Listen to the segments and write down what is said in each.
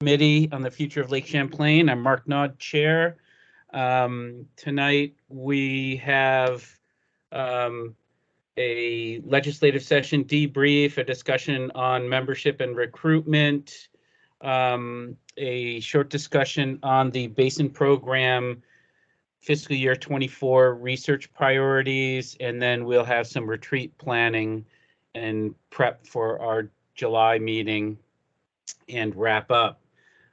Committee on the Future of Lake Champlain. I'm Mark Nod, Chair. Tonight we have a legislative session debrief, a discussion on membership and recruitment, a short discussion on the Basin Program fiscal year 24 research priorities, and then we'll have some retreat planning and prep for our July meeting and wrap up.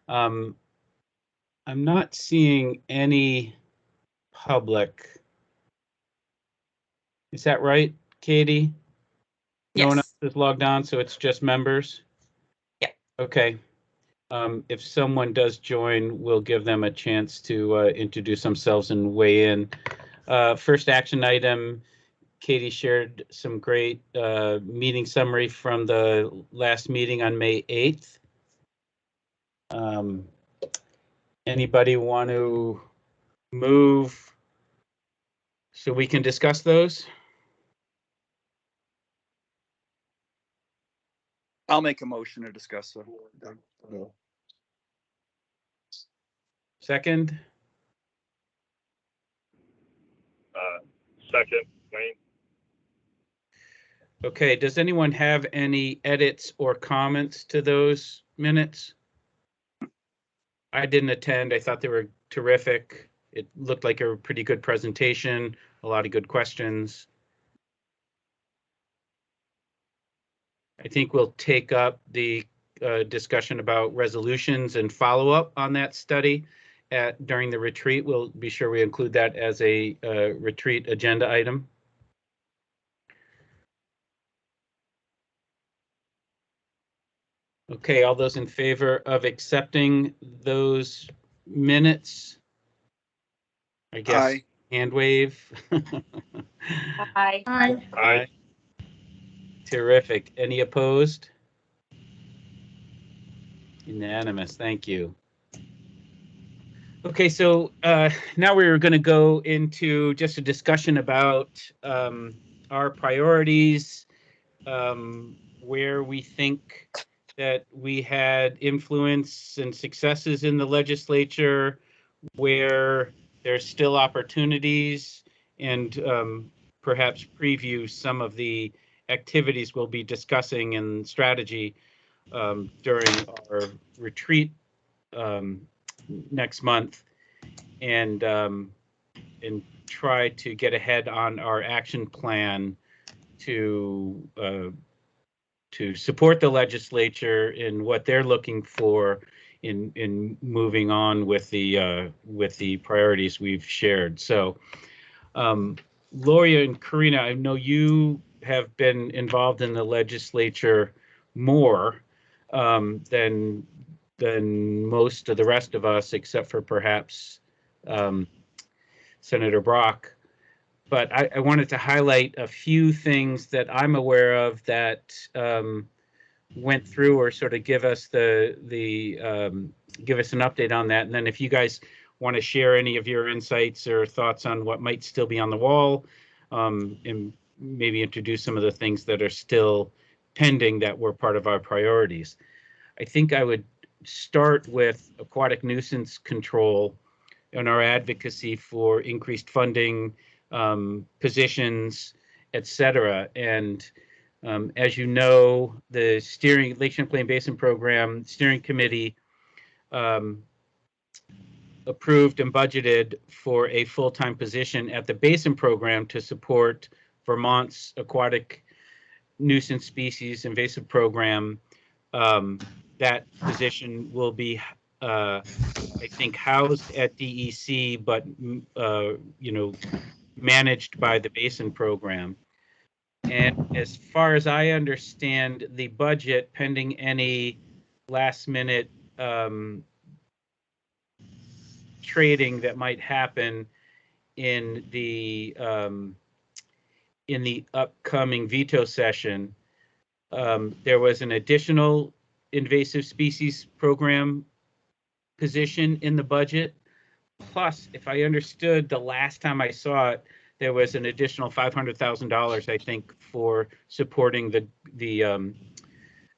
I'm not seeing any public. Is that right, Katie? No one else is logged on, so it's just members? Yeah. Okay. If someone does join, we'll give them a chance to introduce themselves and weigh in. First action item, Katie shared some great meeting summary from the last meeting on May 8th. Anybody want to move so we can discuss those? I'll make a motion to discuss them. Second? Second, Wayne. Okay, does anyone have any edits or comments to those minutes? I didn't attend. I thought they were terrific. It looked like a pretty good presentation, a lot of good questions. I think we'll take up the discussion about resolutions and follow up on that study during the retreat. We'll be sure we include that as a retreat agenda item. Okay, all those in favor of accepting those minutes? I guess Aye. hand wave. Aye. Aye. Aye. Terrific. Any opposed? Unanimous. Thank you. Okay, so now we're going to go into just a discussion about our priorities, where we think that we had influence and successes in the legislature, where there's still opportunities, and perhaps preview some of the activities we'll be discussing in strategy during our retreat next month, and try to get ahead on our action plan to support the legislature in what they're looking for in moving on with the priorities we've shared. So, Gloria and Karina, I know you have been involved in the legislature more than most of the rest of us, except for perhaps Senator Brock. But I wanted to highlight a few things that I'm aware of that went through, or sort of give us give us an update on that. And then if you guys want to share any of your insights or thoughts on what might still be on the wall, and maybe introduce some of the things that are still pending that were part of our priorities. I think I would start with aquatic nuisance control and our advocacy for increased funding, positions, et cetera. And as you know, the Lake Champlain Basin Program Steering Committee approved and budgeted for a full-time position at the Basin Program to support Vermont's aquatic nuisance species invasive program. That position will be, I think, housed at DEC, but managed by the Basin Program. And as far as I understand, the budget, pending any last-minute trading that might happen in the upcoming veto session, there was an additional invasive species program position in the budget. Plus, if I understood the last time I saw it, there was an additional $500,000, I think, for supporting the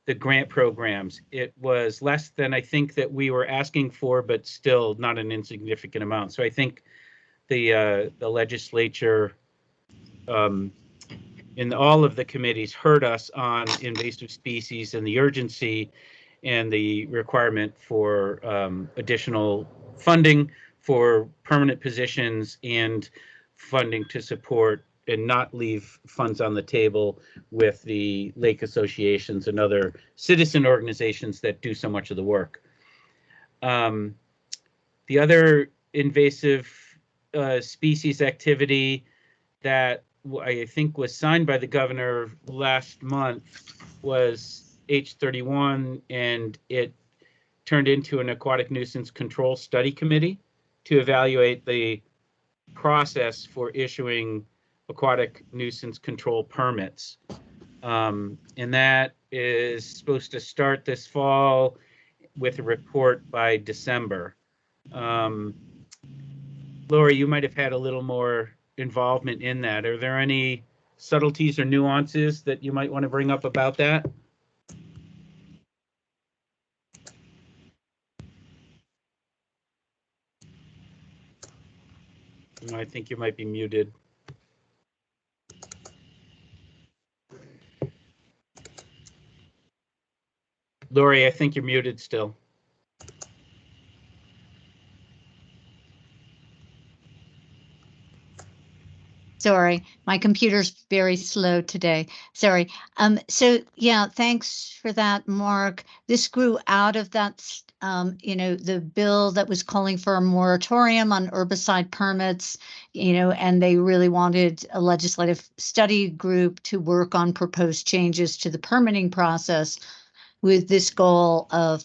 the grant programs. It was less than I think that we were asking for, but still not an insignificant amount. So I think the legislature in all of the committees heard us on invasive species and the urgency and the requirement for additional funding for permanent positions and funding to support and not leave funds on the table with the lake associations and other citizen organizations that do so much of the work. The other invasive species activity that I think was signed by the governor last month was H31, and it turned into an aquatic nuisance control study committee to evaluate the process for issuing aquatic nuisance control permits. And that is supposed to start this fall with a report by December. Lori, you might have had a little more involvement in that. Are there any subtleties or nuances that you might want to bring up about that? I think you might be muted. Lori, I think you're muted still. Sorry, my computer's very slow today. Sorry. So yeah, thanks for that, Mark. This grew out of that, the bill that was calling for a moratorium on herbicide permits, and they really wanted a legislative study group to work on proposed changes to the permitting process with this goal of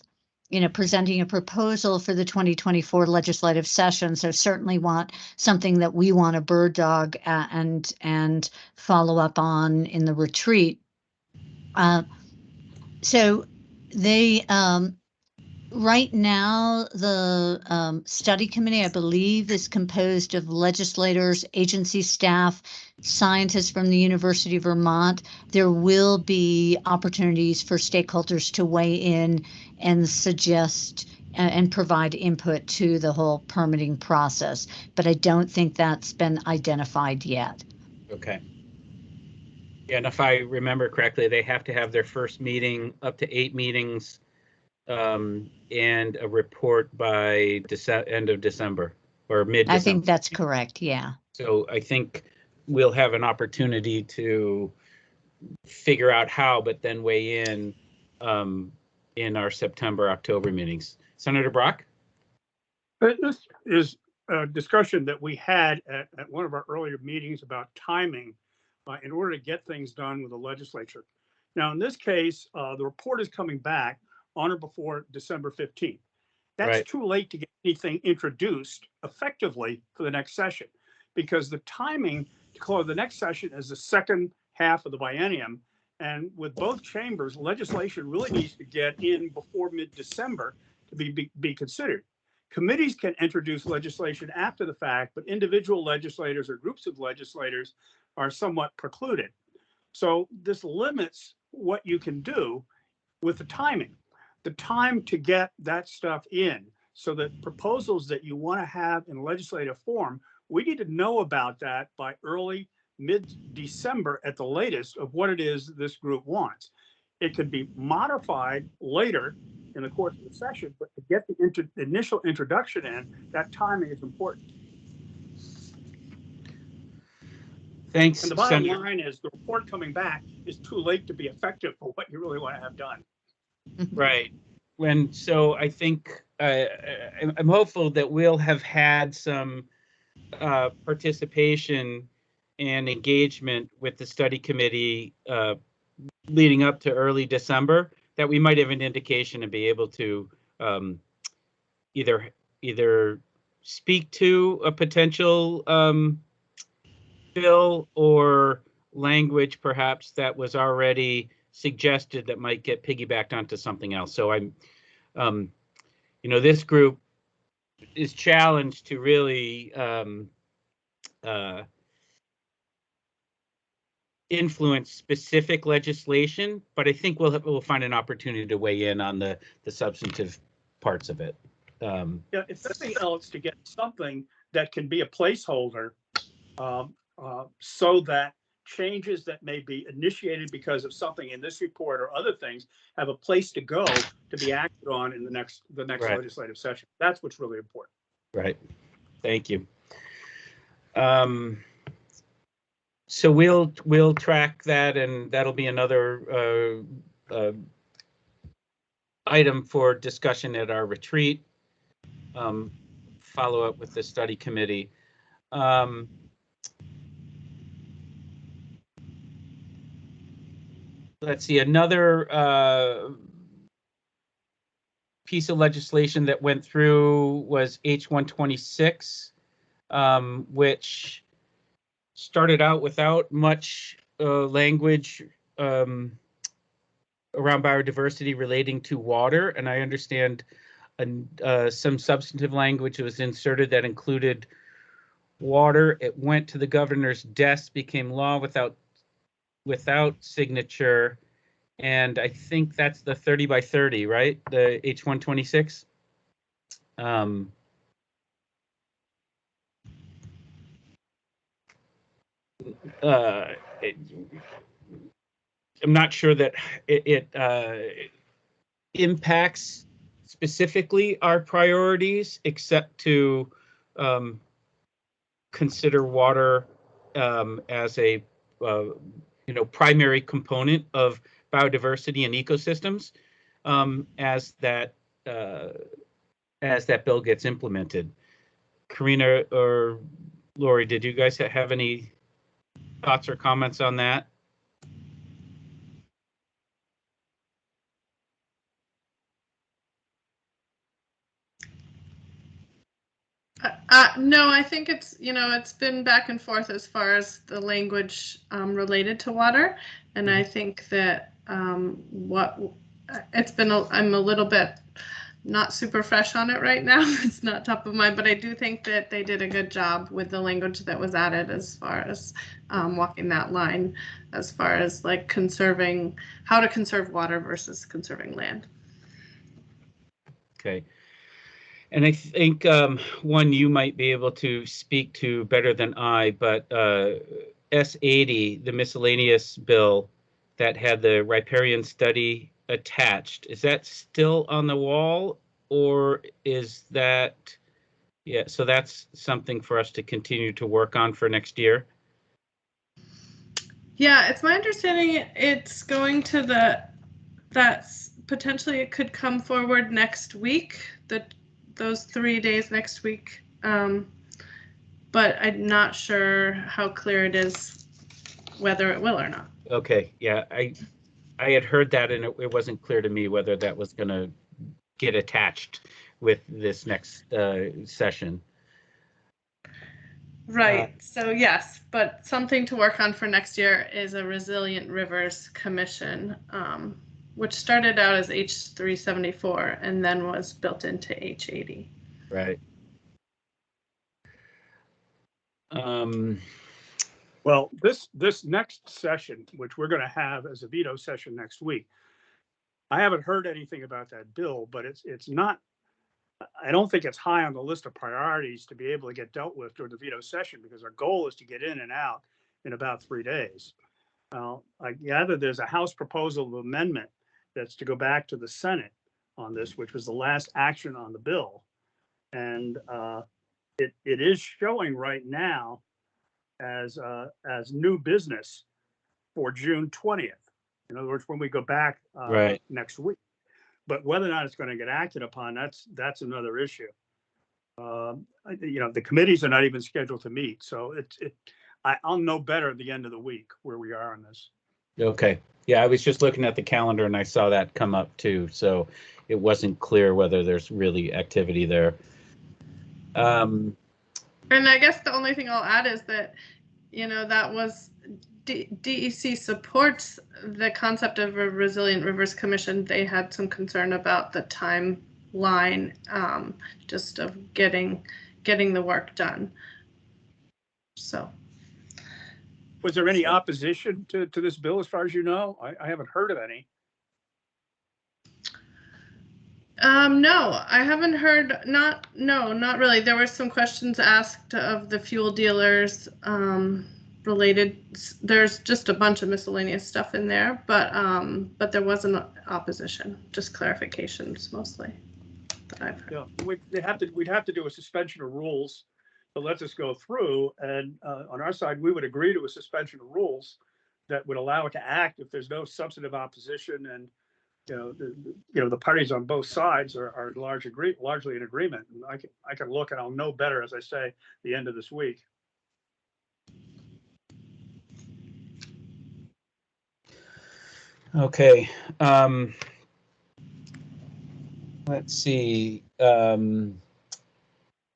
presenting a proposal for the 2024 legislative session. So certainly want something that we want to bird dog and follow up on in the retreat. So they right now, the study committee, I believe, is composed of legislators, agency staff, scientists from the University of Vermont. There will be opportunities for stakeholders to weigh in and suggest and provide input to the whole permitting process, but I don't think that's been identified yet. Okay. Yeah, and if I remember correctly, they have to have their first meeting, up to 8 meetings, and a report by end of December or mid-December. I think that's correct, yeah. So I think we'll have an opportunity to figure out how, but then weigh in our September, October meetings. Senator Brock? This is a discussion that we had at one of our earlier meetings about timing in order to get things done with the legislature. Now, in this case, the report is coming back on or before December 15th. That's right. Too late to get anything introduced effectively for the next session, because the timing to close the next session is the second half of the biennium. And with both chambers, legislation really needs to get in before mid-December to be considered. Committees can introduce legislation after the fact, but individual legislators or groups of legislators are somewhat precluded. So this limits what you can do with the timing. The time to get that stuff in, so that proposals that you want to have in legislative form, we need to know about that by early mid-December at the latest of what it is this group wants. It could be modified later in the course of the session, but to get the initial introduction in, that timing is important. Thanks. And the bottom line is the report coming back is too late to be effective for what you really want to have done. Right. So I think I'm hopeful that we'll have had some participation and engagement with the study committee leading up to early December, that we might have an indication and be able to either speak to a potential bill or language perhaps that was already suggested that might get piggybacked onto something else. So I'm, this group is challenged to really influence specific legislation, but I think we'll find an opportunity to weigh in on the substantive parts of it. Yeah, if nothing else, to get something that can be a placeholder, so that changes that may be initiated because of something in this report or other things have a place to go to be acted on in the next Right. legislative session. That's what's really important. Right. Thank you. So we'll track that, and that'll be another item for discussion at our retreat. Follow up with the study committee. Let's see, another piece of legislation that went through was H126, which started out without much language around biodiversity relating to water, and I understand some substantive language was inserted that included water. It went to the governor's desk, became law without signature, and I think that's the 30 by 30, right? The H126. I'm not sure that it impacts specifically our priorities, except to consider water as a primary component of biodiversity and ecosystems as that bill gets implemented. Karina or Lori, did you guys have any thoughts or comments on that? No, I think it's been back and forth as far as the language related to water, and I think that I'm a little bit not super fresh on it right now. It's not top of mind, but I do think that they did a good job with the language that was added as far as walking that line, as far as like how to conserve water versus conserving land. Okay. And I think one you might be able to speak to better than I, but S80, the miscellaneous bill that had the riparian study attached, is that still on the wall, or is that, yeah, so that's something for us to continue to work on for next year? Yeah, it's my understanding it's going to that's potentially it could come forward next week, those 3 days next week. But I'm not sure how clear it is whether it will or not. Okay, yeah, I had heard that, and it wasn't clear to me whether that was going to get attached with this next session. Right. So yes, but something to work on for next year is a Resilient Rivers Commission, which started out as H374 and then was built into H80. Right. Well, this next session, which we're going to have as a veto session next week, I haven't heard anything about that bill, but it's not. I don't think it's high on the list of priorities to be able to get dealt with during the veto session, because our goal is to get in and out in about 3 days. I gather there's a House proposal of amendment that's to go back to the Senate on this, which was the last action on the bill. And it is showing right now as new business for June 20th. In other words, when we go back right. next week. But whether or not it's going to get acted upon, that's another issue. The committees are not even scheduled to meet, so I'll know better at the end of the week where we are on this. Okay. Yeah, I was just looking at the calendar and I saw that come up too, so it wasn't clear whether there's really activity there. And I guess the only thing I'll add is that, that was DEC supports the concept of a Resilient Rivers Commission. They had some concern about the timeline, just of getting the work done. So Was there any opposition to this bill, as far as you know? I haven't heard of any. No, I haven't heard, not really. There were some questions asked of the fuel dealers, related. There's just a bunch of miscellaneous stuff in there, but there wasn't opposition, just clarifications mostly that I've heard. Yeah, we'd have to do a suspension of rules to let this go through. And on our side, we would agree to a suspension of rules that would allow it to act if there's no substantive opposition, and the parties on both sides are largely in agreement. And I can look, and I'll know better, as I say, the end of this week. Okay. Let's see.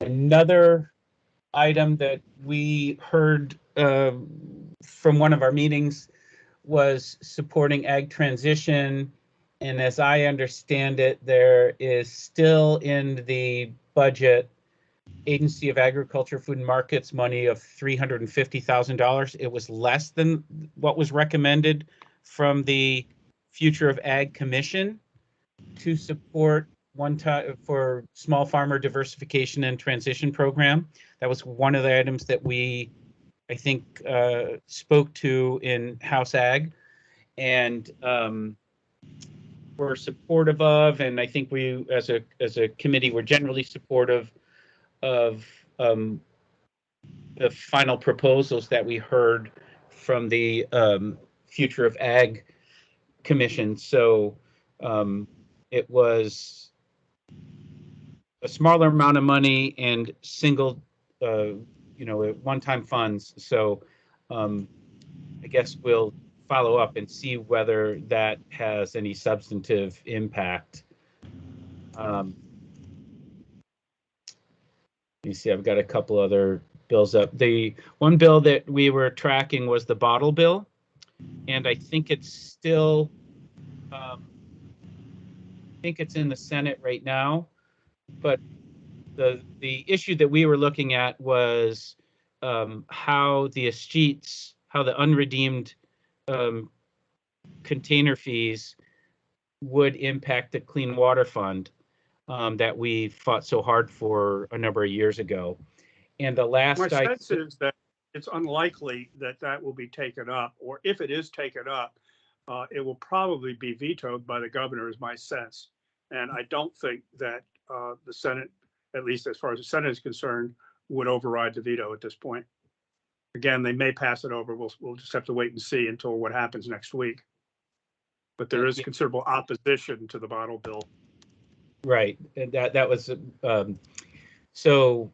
Another item that we heard from one of our meetings was supporting ag transition. And as I understand it, there is still in the budget Agency of Agriculture, Food and Markets money of $350,000. It was less than what was recommended from the Future of Ag Commission to support one time for small farmer diversification and transition program. That was one of the items that we, I think, spoke to in House Ag, and we're supportive of, and I think we, as a committee, we're generally supportive of the final proposals that we heard from the Future of Ag Commission. So it was a smaller amount of money and single, one-time funds. So I guess we'll follow up and see whether that has any substantive impact. You see, I've got a couple other bills up. The one bill that we were tracking was the bottle bill, and I think it's still, I think it's in the Senate right now. But the issue that we were looking at was how the escheats, how the unredeemed container fees would impact the Clean Water Fund that we fought so hard for a number of years ago. And the last My sense is that it's unlikely that will be taken up, or if it is taken up, it will probably be vetoed by the governor, is my sense. And I don't think that the Senate, at least as far as the Senate is concerned, would override the veto at this point. Again, they may pass it over. We'll just have to wait and see until what happens next week. But there is considerable opposition to the bottle bill. Right, and that was so.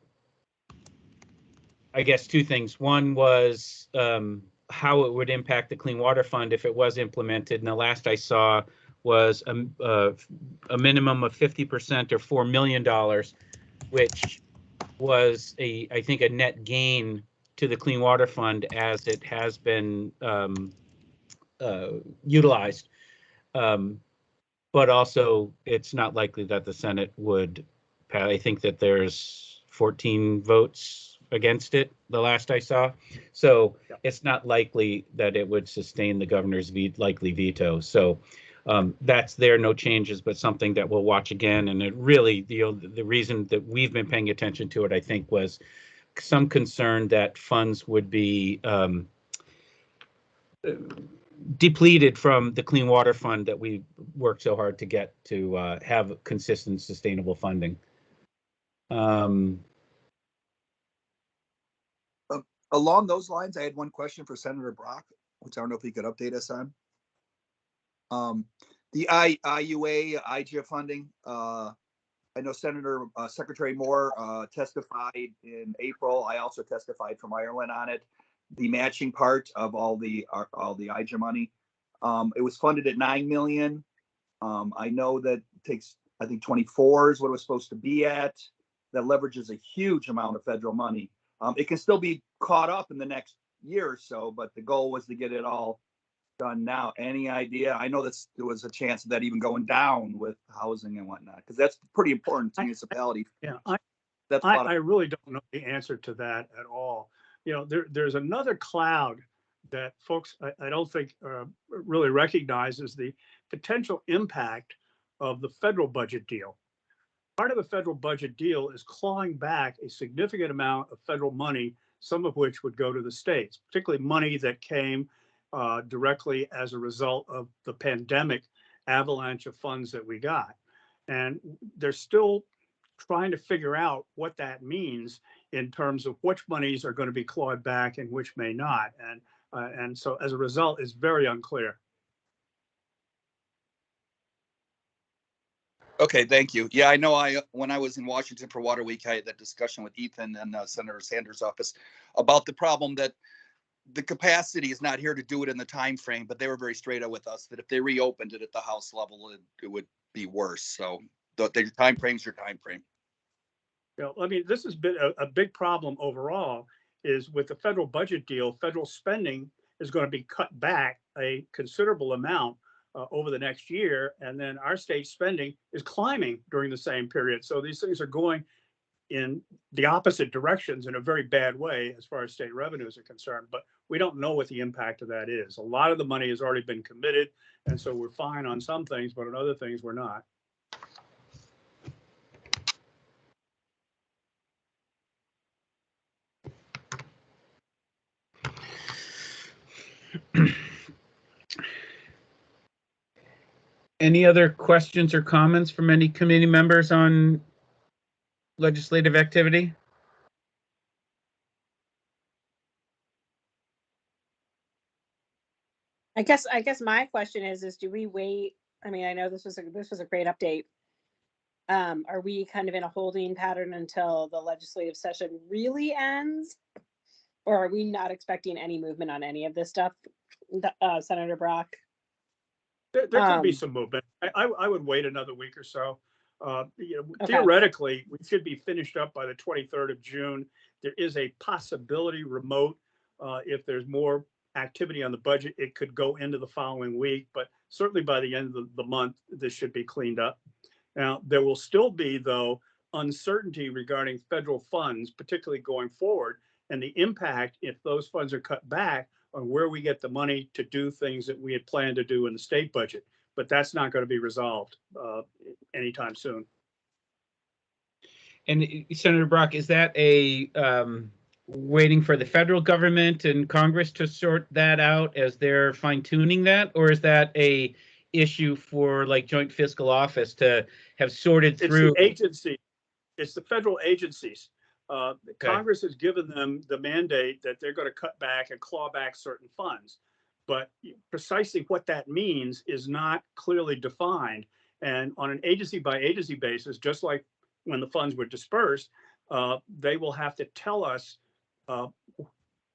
I guess two things. One was how it would impact the Clean Water Fund if it was implemented. And the last I saw was a minimum of 50% or $4 million, which was I think a net gain to the Clean Water Fund as it has been utilized. But also, it's not likely that the Senate would pass. I think that there's 14 votes against it, the last I saw. So it's not likely that it would sustain the governor's likely veto. So that's there, no changes, but something that we'll watch again. And it really, the reason that we've been paying attention to it, I think, was some concern that funds would be depleted from the Clean Water Fund that we worked so hard to get to have consistent, sustainable funding. Along those lines, I had one question for Senator Brock, which I don't know if he could update us on. The IUA, IGA funding. I know Secretary Moore testified in April. I also testified from Ireland on it. The matching part of all the IGA money. It was funded at $9 million. I know that takes, I think 24 is what it was supposed to be at. That leverages a huge amount of federal money. It can still be caught up in the next year or so, but the goal was to get it all done now. Any idea? I know that there was a chance of that even going down with housing and whatnot, because that's pretty important to municipality. Yeah, I really don't know the answer to that at all. There's another cloud that folks, I don't think really recognize is the potential impact of the federal budget deal. Part of the federal budget deal is clawing back a significant amount of federal money, some of which would go to the states, particularly money that came directly as a result of the pandemic avalanche of funds that we got. And they're still trying to figure out what that means in terms of which monies are going to be clawed back and which may not. And so as a result, it's very unclear. Okay, thank you. Yeah, I know when I was in Washington for Water Week, I had that discussion with Ethan and Senator Sanders' office about the problem that the capacity is not here to do it in the time frame, but they were very straight up with us that if they reopened it at the House level, it would be worse. So the time frame's your time frame. You know, I mean, this has been a big problem overall is with the federal budget deal, federal spending is going to be cut back a considerable amount over the next year. And then our state spending is climbing during the same period. So these things are going in the opposite directions in a very bad way as far as state revenues are concerned. But we don't know what the impact of that is. A lot of the money has already been committed. And so we're fine on some things, but on other things, we're not. Any other questions or comments from any committee members on legislative activity? I guess my question is do we wait? I mean, I know this was a great update. Are we kind of in a holding pattern until the legislative session really ends? Or are we not expecting any movement on any of this stuff, Senator Brock? There could be some movement. I would wait another week or so. You know, Okay. Theoretically, we should be finished up by the 23rd of June. There is a possibility remote if there's more activity on the budget, it could go into the following week, but certainly by the end of the month, this should be cleaned up. Now, there will still be, though, uncertainty regarding federal funds, particularly going forward, and the impact if those funds are cut back on where we get the money to do things that we had planned to do in the state budget. But that's not going to be resolved anytime soon. And Senator Brock, is that a waiting for the federal government and Congress to sort that out as they're fine tuning that, or is that a issue for like Joint Fiscal Office to have sorted through? It's the agency. It's the federal agencies. Okay. Congress has given them the mandate that they're going to cut back and claw back certain funds, but precisely what that means is not clearly defined. And on an agency by agency basis, just like when the funds were dispersed, they will have to tell us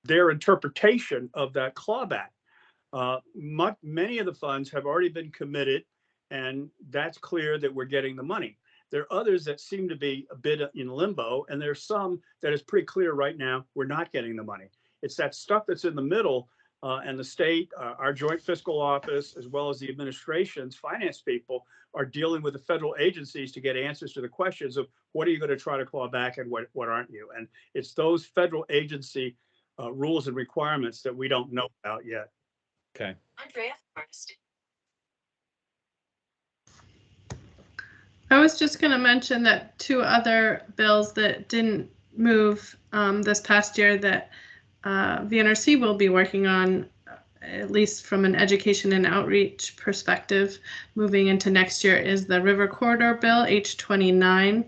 their interpretation of that clawback. Many of the funds have already been committed, and that's clear that we're getting the money. There are others that seem to be a bit in limbo, and there's some that is pretty clear right now we're not getting the money. It's that stuff that's in the middle, and the state, our Joint Fiscal Office, as well as the administration's finance people are dealing with the federal agencies to get answers to the questions of what are you going to try to claw back and what aren't you? And it's those federal agency rules and requirements that we don't know about yet. Okay. Andrea first. I was just going to mention that two other bills that didn't move this past year that VNRC will be working on, at least from an education and outreach perspective, moving into next year, is the River Corridor Bill, H29,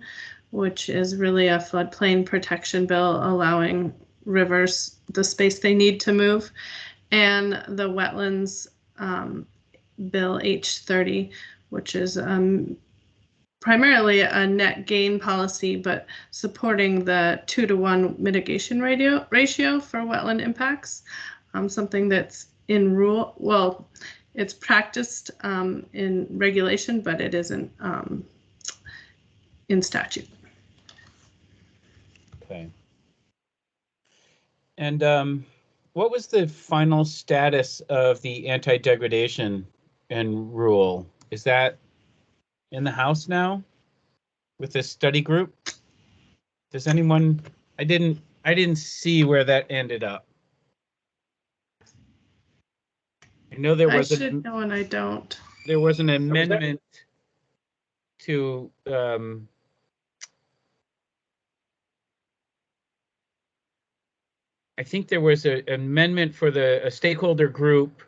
which is really a floodplain protection bill allowing rivers the space they need to move, and the Wetlands Bill, H30, which is primarily a net gain policy, but supporting the 2-to-1 mitigation ratio for wetland impacts, something that's in rule. Well, it's practiced in regulation, but it isn't in statute. Okay. And what was the final status of the anti-degradation and rule? Is that in the House now with this study group? Does anyone? I didn't see where that ended up. I know there I was should know and I don't. there was an amendment to I think there was an amendment for a stakeholder group,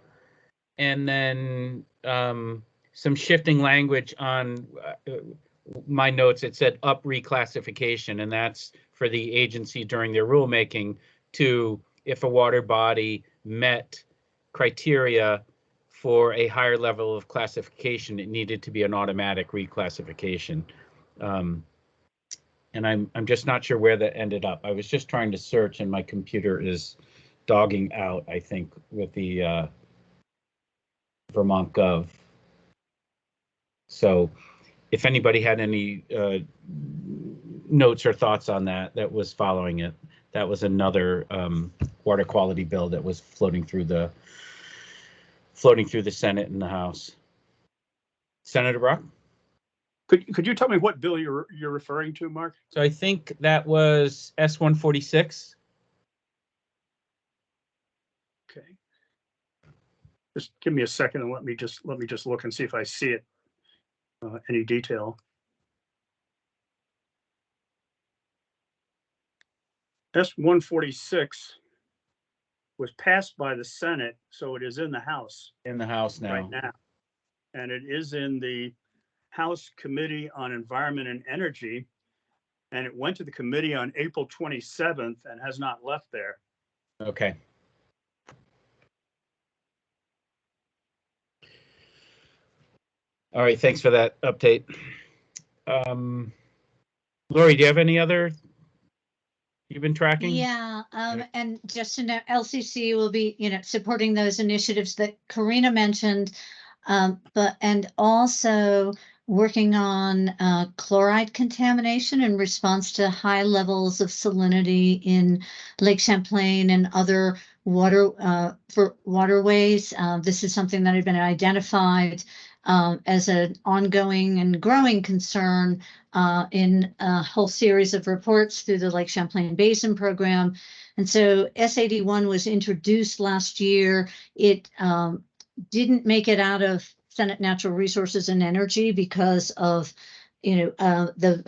and then some shifting language on my notes. It said up reclassification, and that's for the agency during their rulemaking to, if a water body met criteria for a higher level of classification, it needed to be an automatic reclassification. And I'm just not sure where that ended up. I was just trying to search, and my computer is dogging out, I think, with the Vermont Gov. So if anybody had any notes or thoughts on that, that was following it. That was another water quality bill that was floating through the Senate and the House. Senator Brock? Could you tell me what bill you're referring to, Mark? So I think that was S-146. Okay. Just give me a second and let me just look and see if I see it. Any detail. S-146 was passed by the Senate, so it is in the House. In the House now. Right now. And it is in the House Committee on Environment and Energy, and it went to the committee on April 27th and has not left there. Okay. All right, thanks for that update. Lori, do you have any other you've been tracking? Yeah, and just to know, LCC will be, supporting those initiatives that Karina mentioned, and also working on chloride contamination in response to high levels of salinity in Lake Champlain and other waterways. This is something that had been identified as an ongoing and growing concern in a whole series of reports through the Lake Champlain Basin Program. And so S81 was introduced last year. It didn't make it out of Senate Natural Resources and Energy because of, the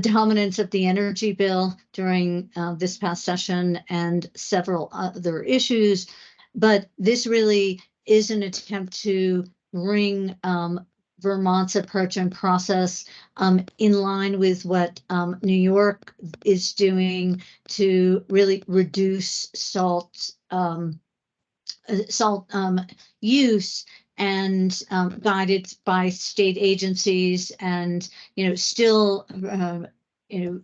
dominance of the energy bill during this past session and several other issues. But this really is an attempt to bring Vermont's approach and process in line with what New York is doing to really reduce salt use, and guided by state agencies, and still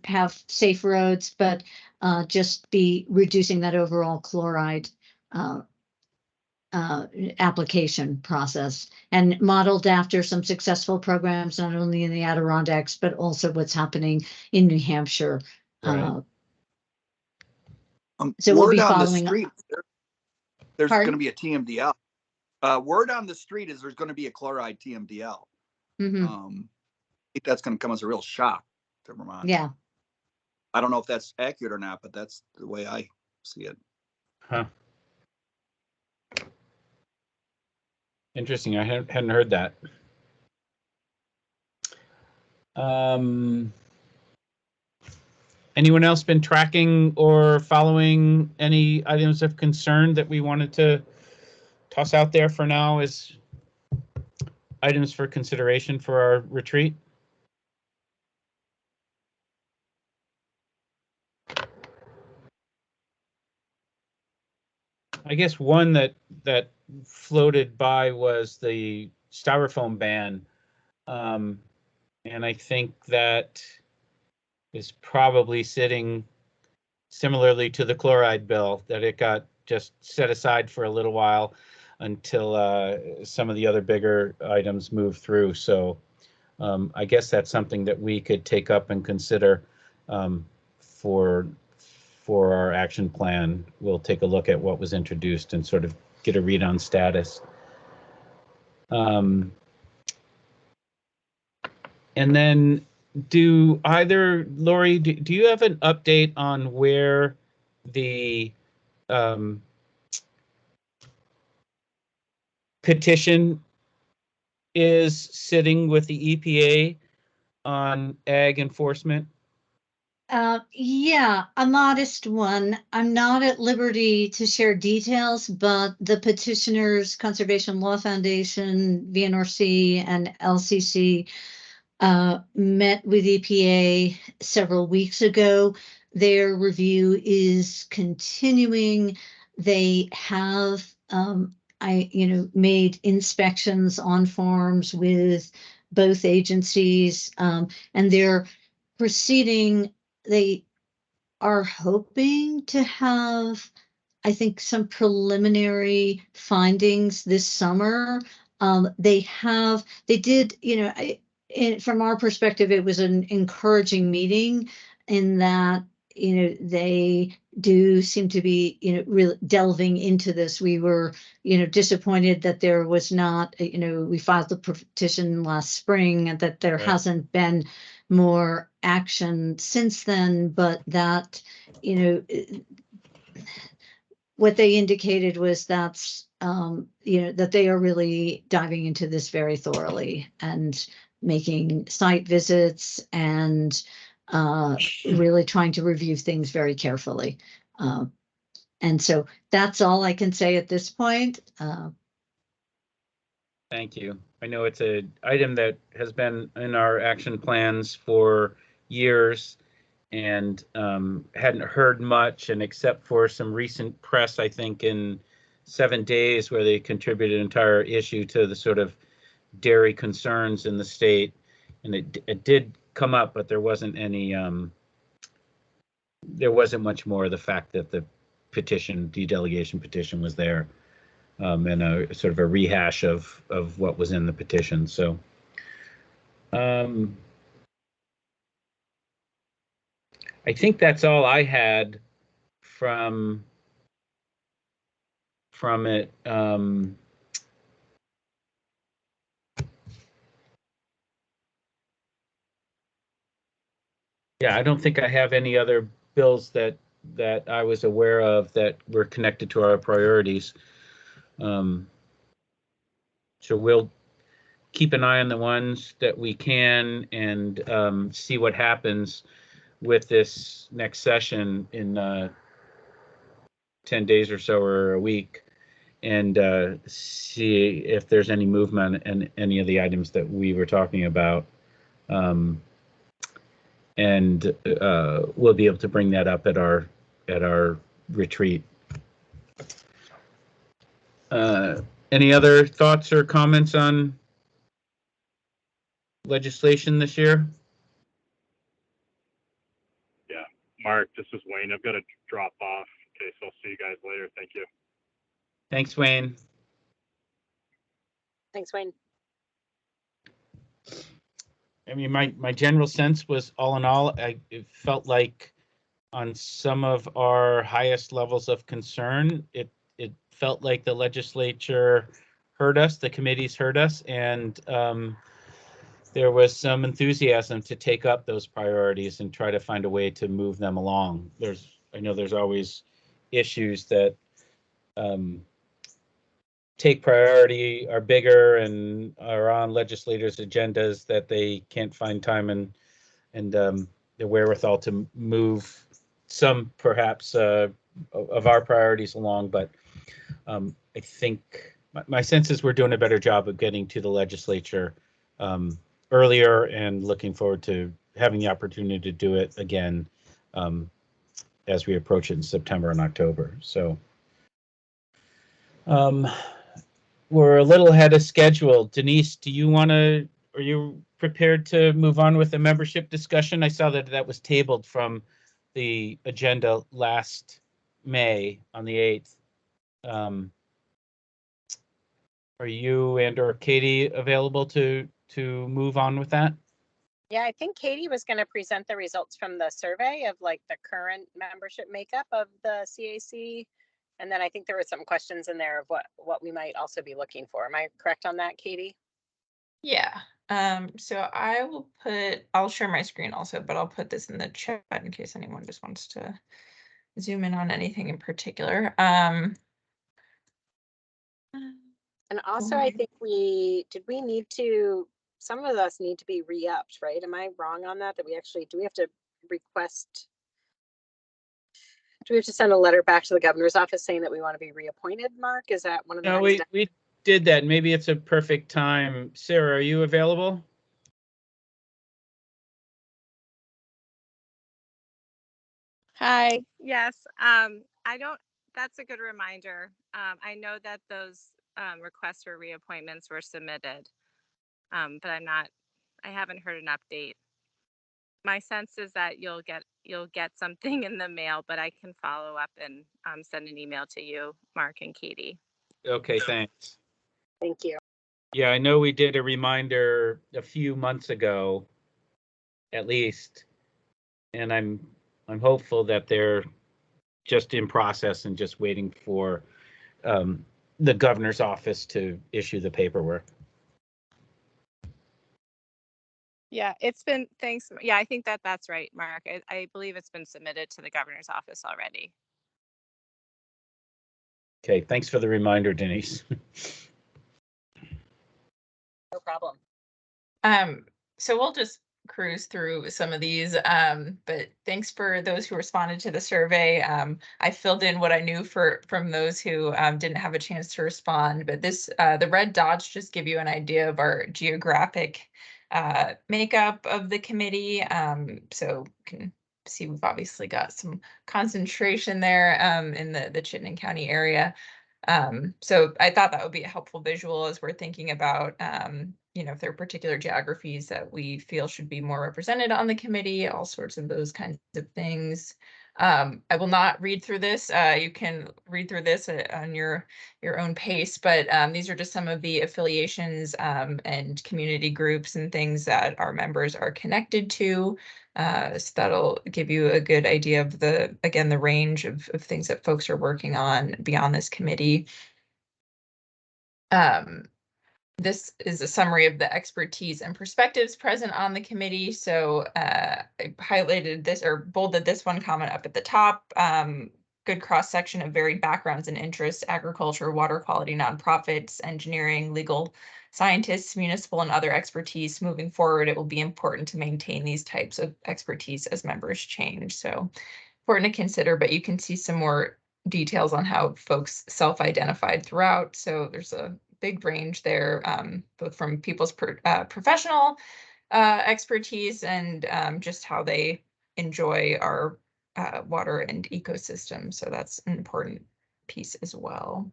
have safe roads, but just be reducing that overall chloride application process, and modeled after some successful programs not only in the Adirondacks but also what's happening in New Hampshire. Right. So we'll word be on the following. street, there's Pardon? going to be a TMDL. Word on the street is there's going to be a chloride TMDL. Mm-hmm. I think that's going to come as a real shock to Vermont. Yeah. I don't know if that's accurate or not, but that's the way I see it. Huh. Interesting. I hadn't heard that. Anyone else been tracking or following any items of concern that we wanted to toss out there for now as items for consideration for our retreat? I guess one that floated by was the styrofoam ban, and I think that is probably sitting similarly to the chloride bill, that it got just set aside for a little while until some of the other bigger items move through. So I guess that's something that we could take up and consider for our action plan. We'll take a look at what was introduced and sort of get a read on status. And then do either, Lori, do you have an update on where the petition is sitting with the EPA on ag enforcement? Yeah, a modest one. I'm not at liberty to share details, but the petitioners, Conservation Law Foundation, VNRC, and LCC met with EPA several weeks ago. Their review is continuing. They have, made inspections on farms with both agencies, and they're proceeding. They are hoping to have, I think, some preliminary findings this summer. They did, from our perspective, it was an encouraging meeting in that, they do seem to be, really delving into this. We were, disappointed that there was not, we filed the petition last spring and that there Right. hasn't been more action since then, but that, what they indicated was that's, that they are really diving into this very thoroughly and making site visits and really trying to review things very carefully. And so that's all I can say at this point. Thank you. I know it's an item that has been in our action plans for years and hadn't heard much, and except for some recent press, I think in 7 days, where they contributed an entire issue to the sort of dairy concerns in the state. And it did come up, but there wasn't any, there wasn't much more. The fact that the petition, dedelegation petition was there. And a sort of a rehash of what was in the petition. So I think that's all I had from it. Yeah, I don't think I have any other bills that I was aware of that were connected to our priorities. So we'll keep an eye on the ones that we can and see what happens with this next session in 10 days or so, or a week, and see if there's any movement in any of the items that we were talking about. And we'll be able to bring that up at our retreat. Any other thoughts or comments on legislation this year? Yeah, Mark, this is Wayne. I've got to drop off. Okay, so I'll see you guys later. Thank you. Thanks, Wayne. Thanks, Wayne. I mean, my general sense was, all in all, it felt like on some of our highest levels of concern, it felt like the legislature heard us, the committees heard us, and there was some enthusiasm to take up those priorities and try to find a way to move them along. I know there's always issues that take priority, are bigger, and are on legislators' agendas that they can't find time and the wherewithal to move some, perhaps, of our priorities along. But I think my sense is we're doing a better job of getting to the legislature earlier, and looking forward to having the opportunity to do it again as we approach it in September and October. So we're a little ahead of schedule. Denise, are you prepared to move on with the membership discussion? I saw that was tabled from the agenda last May on the 8th. Are you and/or Katie available to move on with that? Yeah, I think Katie was going to present the results from the survey of like the current membership makeup of the CAC. And then I think there were some questions in there of what we might also be looking for. Am I correct on that, Katie? Yeah. So I'll share my screen also, but I'll put this in the chat in case anyone just wants to zoom in on anything in particular. And And also, I think we need to, some of us need to be re-upped, right? Am I wrong on that? That we actually, do we have to request, do we have to send a letter back to the governor's office saying that we want to be reappointed, Mark? Is that one of the No, next we did that. Maybe it's a perfect time. Sarah, are you available? Hi. Yes. I don't, that's a good reminder. I know that those requests for reappointments were submitted, but I haven't heard an update. My sense is that you'll get something in the mail, but I can follow up and send an email to you, Mark and Katie. Okay, thanks. Thank you. Yeah, I know we did a reminder a few months ago, at least, and I'm hopeful that they're just in process and just waiting for the governor's office to issue the paperwork. Yeah, it's been, thanks. Yeah, I think that's right, Mark. I believe it's been submitted to the governor's office already. Okay, thanks for the reminder, Denise. No problem. So we'll just cruise through some of these, but thanks for those who responded to the survey. I filled in what I knew from those who didn't have a chance to respond, but this the red dots just give you an idea of our geographic makeup of the committee. So you can see we've obviously got some concentration there in the Chittenden County area. So I thought that would be a helpful visual as we're thinking about, if there are particular geographies that we feel should be more represented on the committee, all sorts of those kinds of things. I will not read through this. You can read through this on your own pace, but these are just some of the affiliations and community groups and things that our members are connected to. So that'll give you a good idea of the range of things that folks are working on beyond this committee. This is a summary of the expertise and perspectives present on the committee. So I highlighted this or bolded this one comment up at the top. Good cross section of varied backgrounds and interests: agriculture, water quality, nonprofits, engineering, legal, scientists, municipal, and other expertise. Moving forward, it will be important to maintain these types of expertise as members change. So important to consider, but you can see some more details on how folks self-identified throughout. So there's a big range there, both from people's professional expertise and just how they enjoy our water and ecosystem. So that's an important piece as well.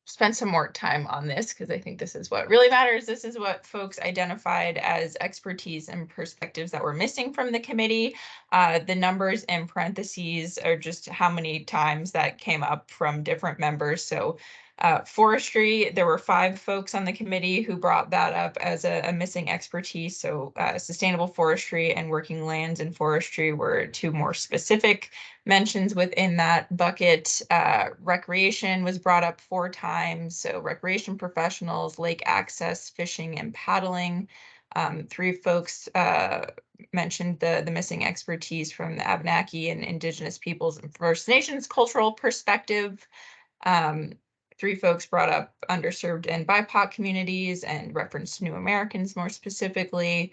Spend some more time on this because I think this is what really matters. This is what folks identified as expertise and perspectives that were missing from the committee. The numbers in parentheses are just how many times that came up from different members. So forestry, there were 5 folks on the committee who brought that up as a missing expertise. So sustainable forestry and working lands and forestry were 2 more specific mentions within that bucket. Recreation was brought up 4 times. So recreation professionals, lake access, fishing, and paddling. 3 folks mentioned the missing expertise from the Abenaki and Indigenous peoples and First Nations cultural perspective. 3 folks brought up underserved and BIPOC communities and referenced New Americans more specifically.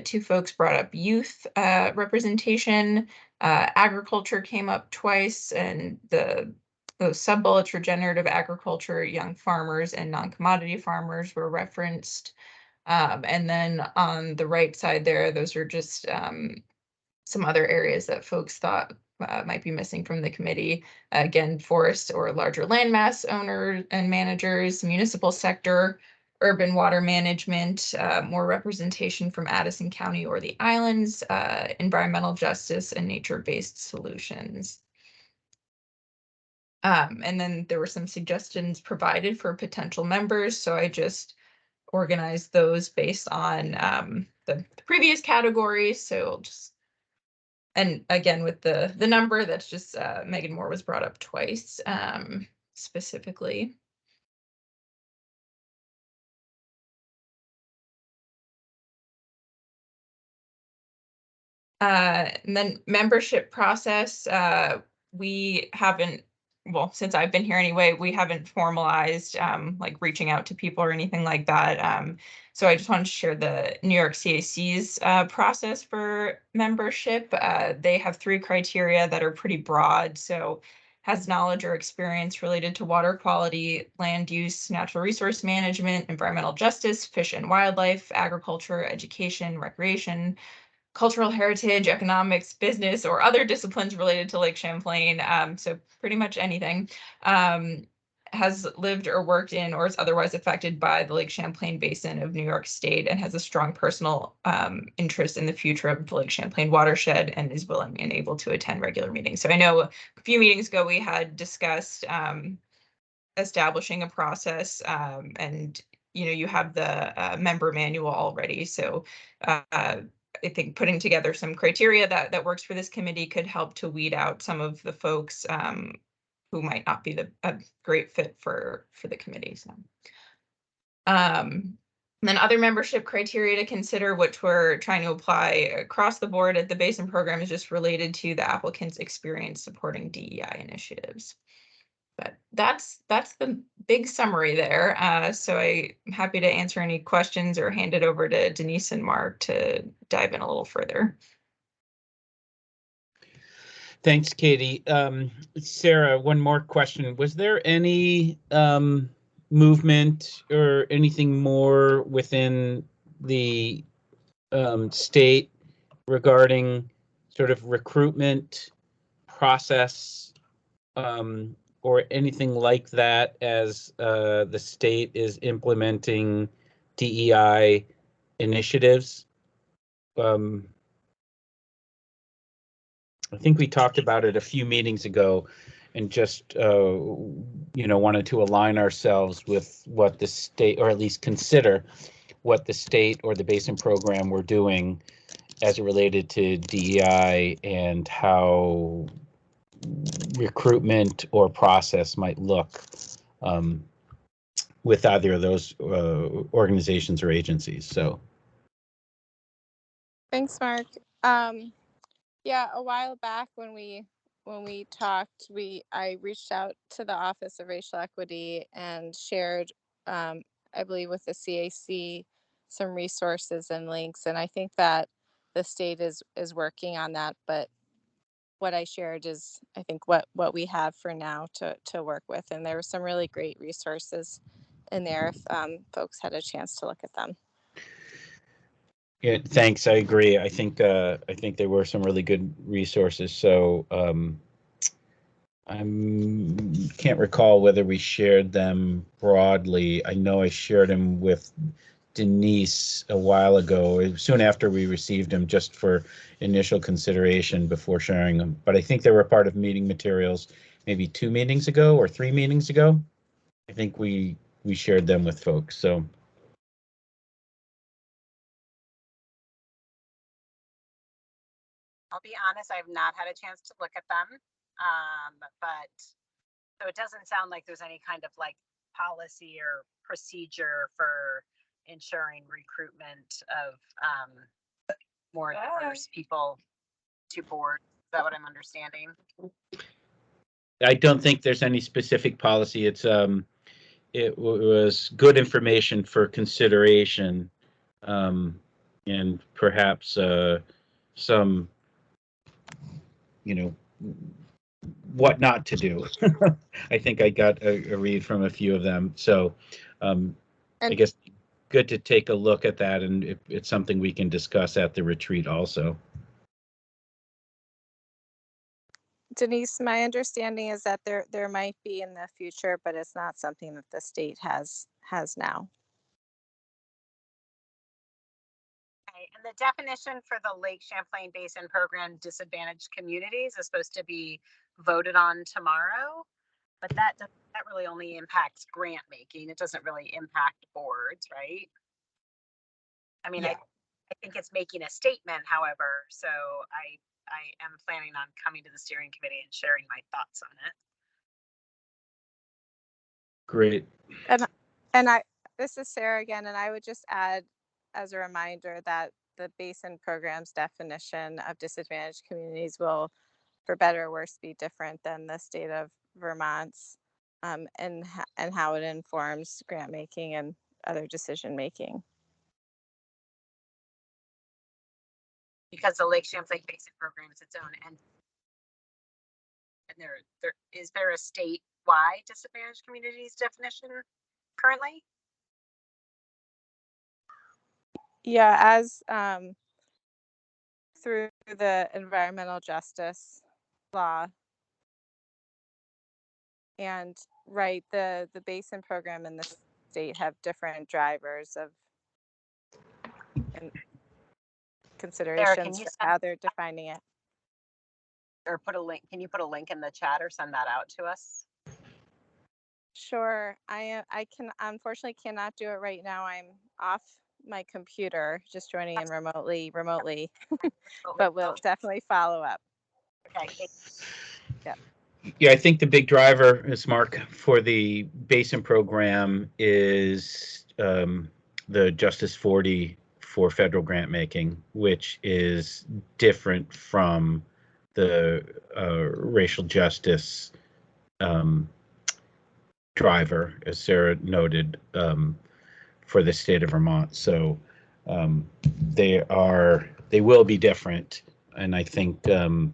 2 folks brought up youth representation. Agriculture came up twice, and those sub-bullets: regenerative agriculture, young farmers, and non-commodity farmers were referenced. And then on the right side there, those are just some other areas that folks thought might be missing from the committee. Again, forest or larger landmass owners and managers, municipal sector, urban water management, more representation from Addison County or the islands, environmental justice, and nature-based solutions. And then there were some suggestions provided for potential members. So I just organized those based on the previous categories. So just, and again, with the number, that's just Megan Moore was brought up twice specifically. And then membership process, we haven't well, since I've been here anyway, we haven't formalized like reaching out to people or anything like that. So I just wanted to share the New York CAC's process for membership. They have 3 criteria that are pretty broad. So has knowledge or experience related to water quality, land use, natural resource management, environmental justice, fish and wildlife, agriculture, education, recreation, cultural heritage, economics, business, or other disciplines related to Lake Champlain. So pretty much anything. Has lived or worked in or is otherwise affected by the Lake Champlain Basin of New York State and has a strong personal interest in the future of the Lake Champlain watershed and is willing and able to attend regular meetings. So I know a few meetings ago we had discussed establishing a process, and you have the member manual already. So I think putting together some criteria that works for this committee could help to weed out some of the folks who might not be a great fit for the committee. So, then other membership criteria to consider, which we're trying to apply across the board at the Basin program, is just related to the applicant's experience supporting DEI initiatives. But that's the big summary there. So I'm happy to answer any questions or hand it over to Denise and Mark to dive in a little further. Thanks, Katie. Sarah, one more question. Was there any movement or anything more within the state regarding sort of recruitment process or anything like that as the state is implementing DEI initiatives? I think we talked about it a few meetings ago and just, wanted to align ourselves with what the state, or at least consider what the state or the Basin program were doing as it related to DEI and how recruitment or process might look with either of those organizations or agencies. So. Thanks, Mark. Yeah, a while back when we talked, I reached out to the Office of Racial Equity and shared, I believe, with the CAC some resources and links, and I think that the state is working on that. But what I shared is, I think, what we have for now to work with, and there were some really great resources in there if folks had a chance to look at them. Yeah, thanks. I agree. I think there were some really good resources. So I can't recall whether we shared them broadly. I know I shared them with Denise a while ago, soon after we received them, just for initial consideration before sharing them. But I think they were part of meeting materials maybe 2 meetings ago or 3 meetings ago. I think we shared them with folks. So. I'll be honest, I've not had a chance to look at them. But so it doesn't sound like there's any kind of like policy or procedure for ensuring recruitment of more diverse people to board. Is that what I'm understanding? I don't think there's any specific policy. It was good information for consideration, and perhaps some, what not to do. I think I got a read from a few of them. So I guess good to take a look at that, and it's something we can discuss at the retreat also. Denise, my understanding is that there might be in the future, but it's not something that the state has now. Okay, and the definition for the Lake Champlain Basin Program disadvantaged communities is supposed to be voted on tomorrow, but that really only impacts grant making. It doesn't really impact boards, right? I mean, yeah. I think it's making a statement, however, so I am planning on coming to the steering committee and sharing my thoughts on it. Great. And this is Sarah again, and I would just add as a reminder that the Basin program's definition of disadvantaged communities will, for better or worse, be different than the state of Vermont's, and how it informs grant making and other decision making. Because the Lake Champlain Basin program is its own entity. And is there a statewide disadvantaged communities definition currently? Yeah, as through the environmental justice law, and right, the basin program in the state have different drivers of and considerations for how they're defining it. Or put a link, can you put a link in the chat or send that out to us? Sure, I can unfortunately cannot do it right now. I'm off my computer, just joining in remotely, but we'll definitely follow up. Okay. Yep. Yeah, I think the big driver, is Mark, for the basin program is the Justice 40 for federal grant making, which is different from the racial justice driver, as Sarah noted, for the state of Vermont. So they will be different, and I think the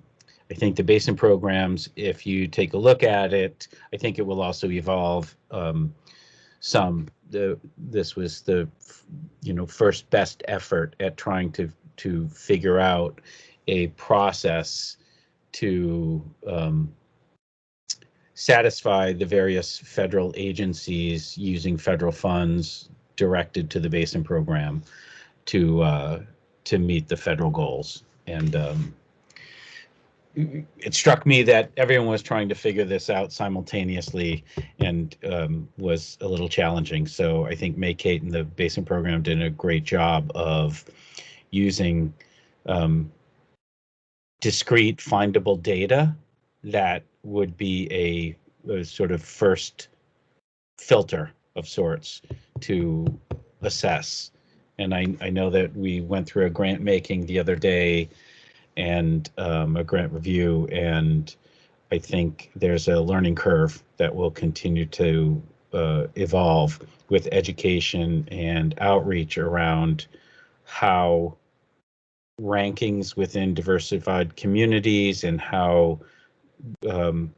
basin programs, if you take a look at it, I think it will also evolve some. This was the first best effort at trying to figure out a process to satisfy the various federal agencies using federal funds directed to the basin program to meet the federal goals. And it struck me that everyone was trying to figure this out simultaneously, and was a little challenging. So I think May-Kate and the basin program did a great job of using discrete findable data that would be a sort of first filter of sorts to assess. And I know that we went through a grant making the other day, and a grant review, and I think there's a learning curve that will continue to evolve with education and outreach around how rankings within diversified communities and how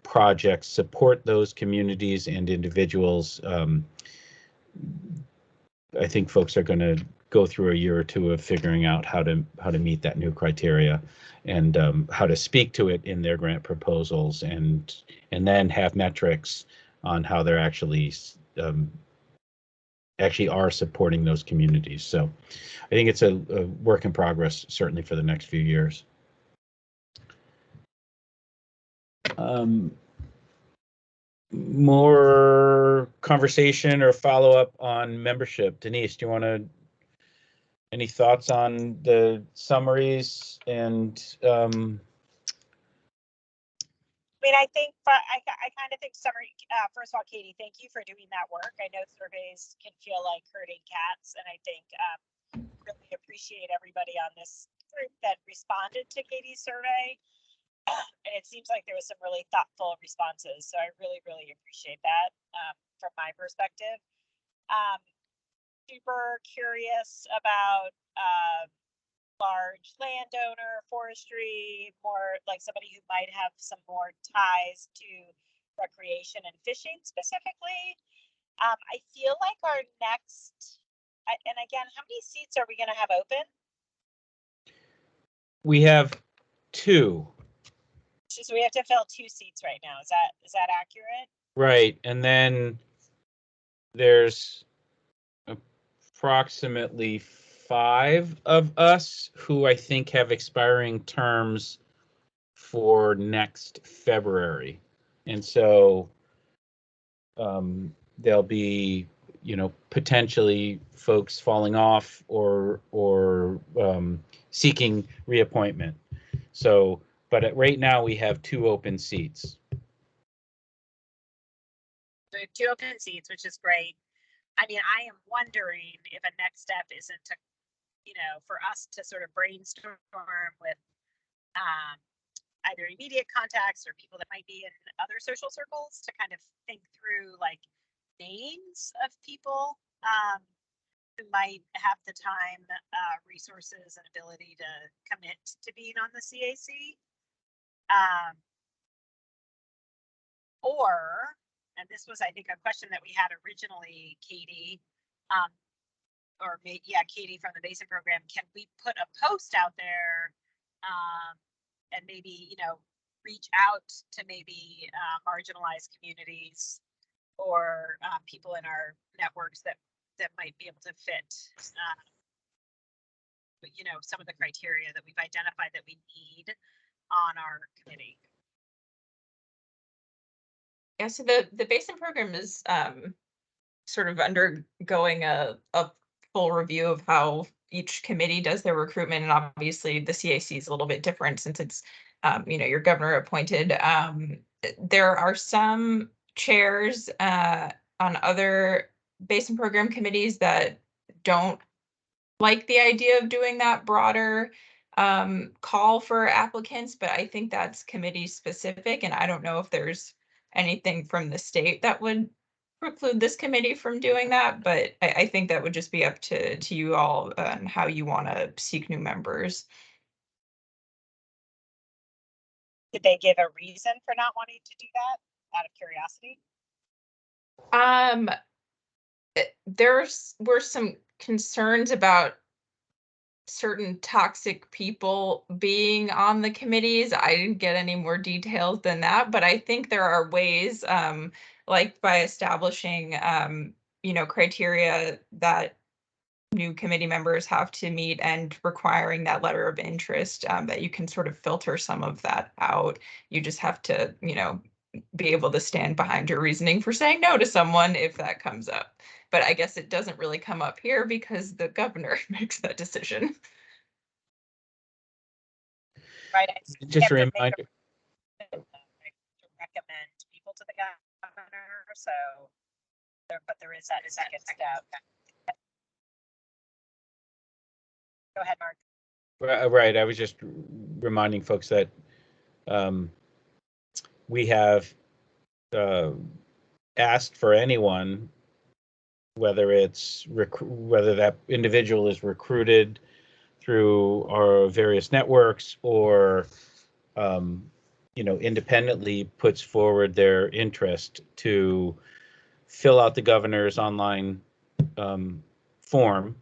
projects support those communities and individuals. I think folks are going to go through a year or two of figuring out how to meet that new criteria, and how to speak to it in their grant proposals, and then have metrics on how they're actually are supporting those communities. So I think it's a work in progress, certainly for the next few years. More conversation or follow up on membership. Denise, do you want to, any thoughts on the summaries? And I think, but I kind of think summary, first of all, Katie, thank you for doing that work. I know surveys can feel like herding cats, and I think really appreciate everybody on this group that responded to Katie's survey. And it seems like there was some really thoughtful responses. So I really, really appreciate that from my perspective. Super curious about large landowner, forestry, more like somebody who might have some more ties to recreation and fishing specifically. I feel like our next, and again, how many seats are we going to have open? We have 2. So we have to fill 2 seats right now. Is that accurate? Right, and then there's approximately 5 of us who I think have expiring terms for next February, and so there'll be potentially folks falling off or seeking reappointment. So, but right now we have 2 open seats. So 2 open seats, which is great. I mean, I am wondering if a next step isn't to, for us to sort of brainstorm with either immediate contacts or people that might be in other social circles to kind of think through like names of people who might have the time, resources, and ability to commit to being on the CAC. Or, and this was, I think, a question that we had originally, Katie, Katie from the Basin Program, can we put a post out there and maybe, reach out to maybe marginalized communities or people in our networks that might be able to fit, some of the criteria that we've identified that we need on our committee. Yeah, so the Basin Program is sort of undergoing a full review of how each committee does their recruitment, and obviously the CAC is a little bit different since it's your governor appointed. There are some chairs on other Basin Program committees that don't like the idea of doing that broader call for applicants, but I think that's committee specific, and I don't know if there's anything from the state that would preclude this committee from doing that, but I think that would just be up to you all and how you want to seek new members. Did they give a reason for not wanting to do that out of curiosity? There were some concerns about certain toxic people being on the committees. I didn't get any more details than that, but I think there are ways, like by establishing, criteria that new committee members have to meet and requiring that letter of interest, that you can sort of filter some of that out. You just have to, be able to stand behind your reasoning for saying no to someone if that comes up. But I guess it doesn't really come up here because the governor makes that decision. Right. Just a reminder. To recommend people to the governor. So, but there is that second step. Go ahead, Mark. Right. I was just reminding folks that we have asked for anyone, whether that individual is recruited through our various networks or independently puts forward their interest, to fill out the governor's online form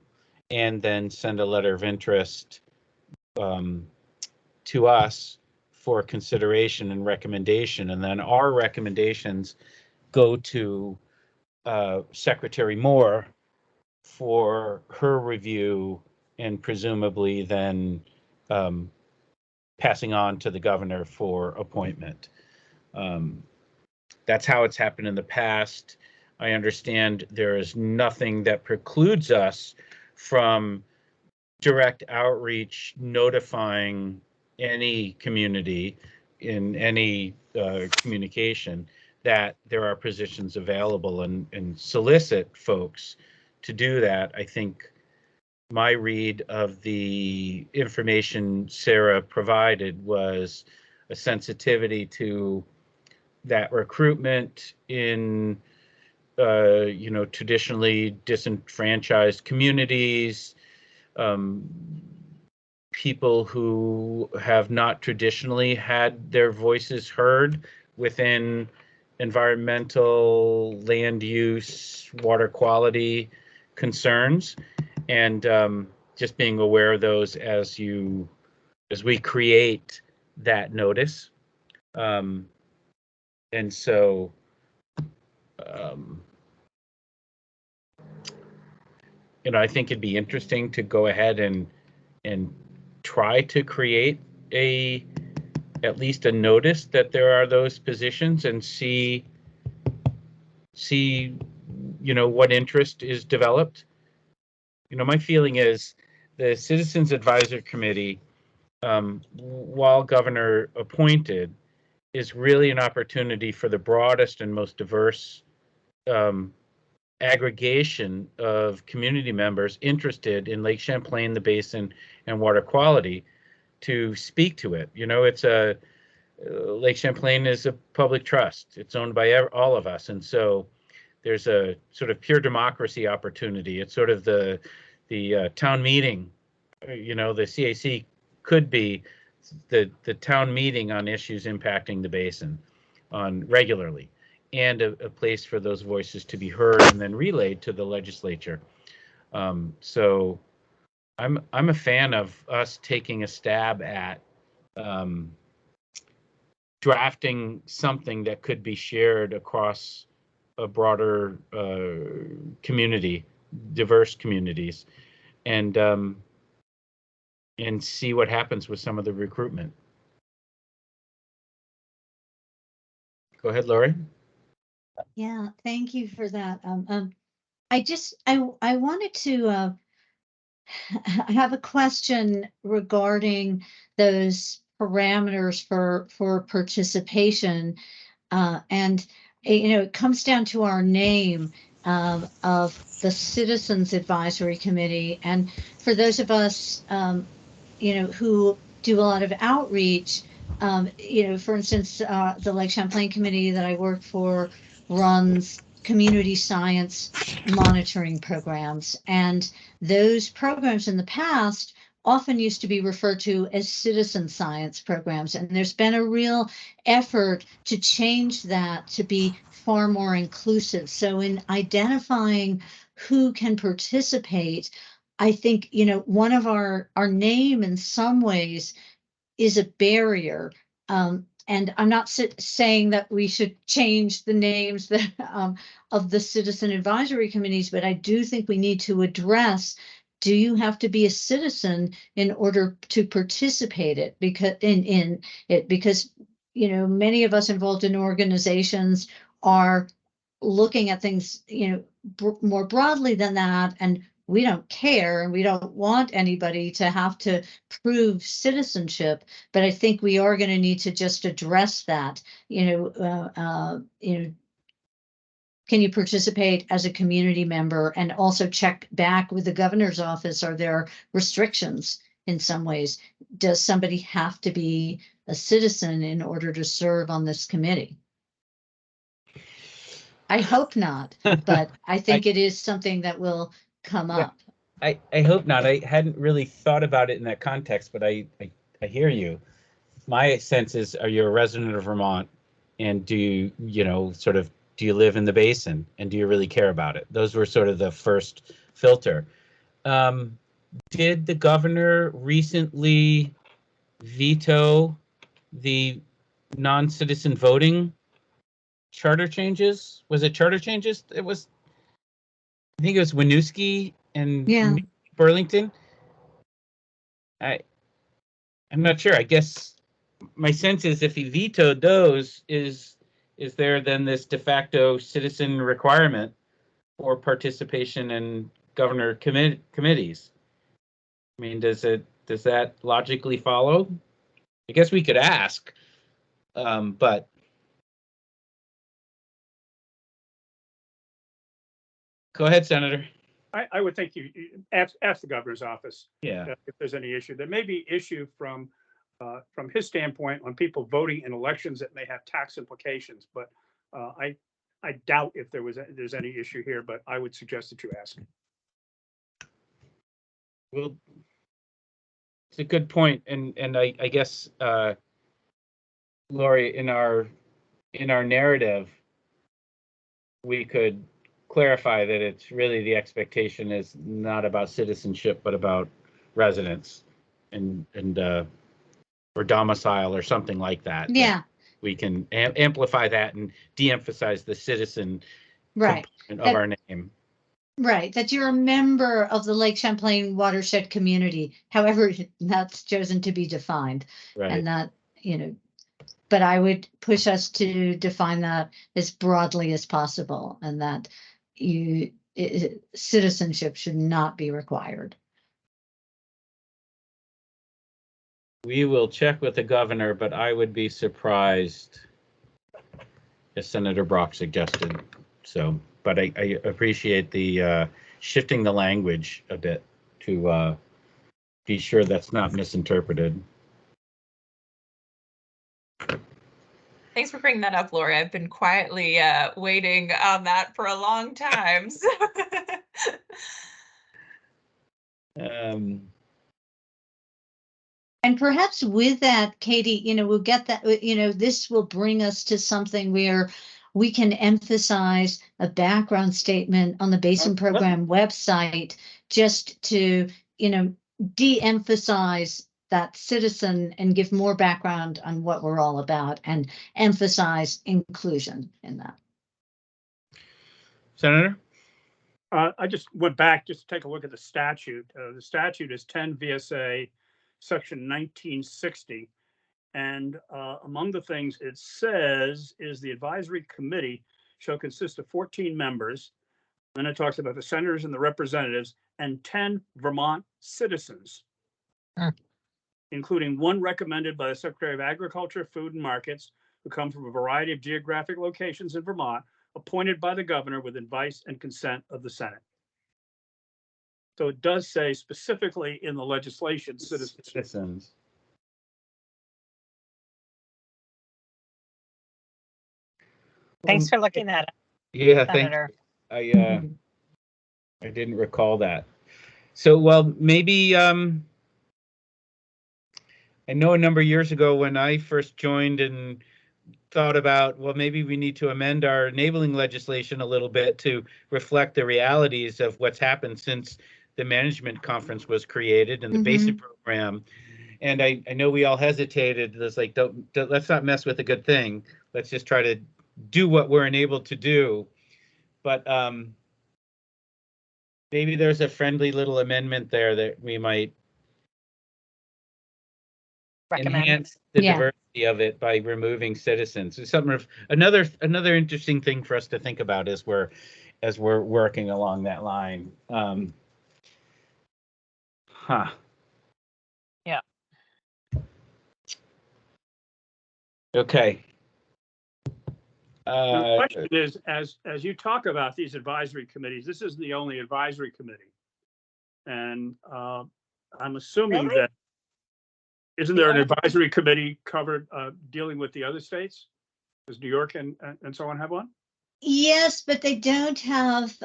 and then send a letter of interest to us for consideration and recommendation. And then our recommendations go to Secretary Moore for her review and presumably then passing on to the governor for appointment. That's how it's happened in the past. I understand there is nothing that precludes us from direct outreach, notifying any community in any communication that there are positions available and solicit folks to do that. I think my read of the information Sarah provided was a sensitivity to that recruitment in traditionally disenfranchised communities, people who have not traditionally had their voices heard within environmental, land use, water quality concerns, and just being aware of those as we create that notice. And so I think it'd be interesting to go ahead and try to create at least a notice that there are those positions and see what interest is developed. My feeling is the Citizens Advisory Committee, while governor appointed, is really an opportunity for the broadest and most diverse aggregation of community members interested in Lake Champlain, the basin, and water quality to speak to it. Lake Champlain is a public trust. It's owned by all of us, and so there's a sort of pure democracy opportunity. It's sort of the town meeting. You know, the CAC could be the town meeting on issues impacting the basin on regularly, and a place for those voices to be heard and then relayed to the legislature. So I'm a fan of us taking a stab at drafting something that could be shared across a broader community, diverse communities, and see what happens with some of the recruitment. Go ahead, Lori. Yeah, thank you for that. I wanted to have a question regarding those parameters for participation, and it comes down to our name of the Citizens Advisory Committee, and for those of us who do a lot of outreach, for instance, the Lake Champlain Committee that I work for runs community science monitoring programs. And those programs in the past often used to be referred to as citizen science programs. And there's been a real effort to change that to be far more inclusive. So in identifying who can participate, I think, one of our name in some ways is a barrier. And I'm not saying that we should change the names that, of the citizen advisory committees, but I do think we need to address, do you have to be a citizen in order to participate in it? Because, many of us involved in organizations are looking at things, more broadly than that, and we don't care and we don't want anybody to have to prove citizenship, but I think we are going to need to just address that. Can you participate as a community member, and also check back with the governor's office? Are there restrictions in some ways? Does somebody have to be a citizen in order to serve on this committee? I hope not, but I think it is something that will come up. I hope not. I hadn't really thought about it in that context, but I hear you. My sense is, are you a resident of Vermont, and do you live in the basin, and do you really care about it? Those were sort of the first filter. Did the governor recently veto the non-citizen voting charter changes? Was it charter changes? I think it was Winooski and Burlington. I'm not sure. I guess my sense is, if he vetoed those, is there then this de facto citizen requirement for participation in governor committees? I mean, does that logically follow? I guess we could ask, but go ahead, Senator. I would think you ask the governor's office. Yeah. If there's any issue. There may be issue from his standpoint on people voting in elections that may have tax implications, but I doubt if there's any issue here, but I would suggest that you ask. Well, it's a good point, and I guess, Lori, in our narrative, we could clarify that it's really, the expectation is not about citizenship, but about residence and or domicile or something like that. Yeah. We can amplify that and de-emphasize the citizen component of our name. Right, that you're a member of the Lake Champlain watershed community, however that's chosen to be defined. Right. And that, but I would push us to define that as broadly as possible, and that citizenship should not be required. We will check with the governor, but I would be surprised, as Senator Brock suggested. So, but I appreciate the shifting the language a bit to be sure that's not misinterpreted. Thanks for bringing that up, Lori. I've been quietly waiting on that for a long time. So. And perhaps with that, Katie, we'll get that, this will bring us to something where we can emphasize a background statement on the Basin Program website, just to, de-emphasize that citizen and give more background on what we're all about and emphasize inclusion in that. Senator? I just went back just to take a look at the statute. The statute is 10 VSA section 1960. And among the things it says is the advisory committee shall consist of 14 members. Then it talks about the senators and the representatives and 10 Vermont citizens, including one recommended by the Secretary of Agriculture, Food and Markets, who come from a variety of geographic locations in Vermont, appointed by the governor with advice and consent of the Senate. So it does say specifically in the legislation, citizens. Thanks for looking that up. Yeah, Senator. thank you. I didn't recall that. So, well, maybe I know a number of years ago when I first joined and thought about, well, maybe we need to amend our enabling legislation a little bit to reflect the realities of what's happened since the management conference was created and the basic program. And I know we all hesitated. It's like, don't let's not mess with a good thing. Let's just try to do what we're enabled to do. But maybe there's a friendly little amendment there that we might enhance the diversity of it by removing citizens. It's something of another interesting thing for us to think about as we're working along that line. Yeah. Okay. The question is, as you talk about these advisory committees, this is the only advisory committee, and I'm assuming that isn't there an advisory committee covered dealing with the other states? Does New York and so on have one? Yes, but they don't have,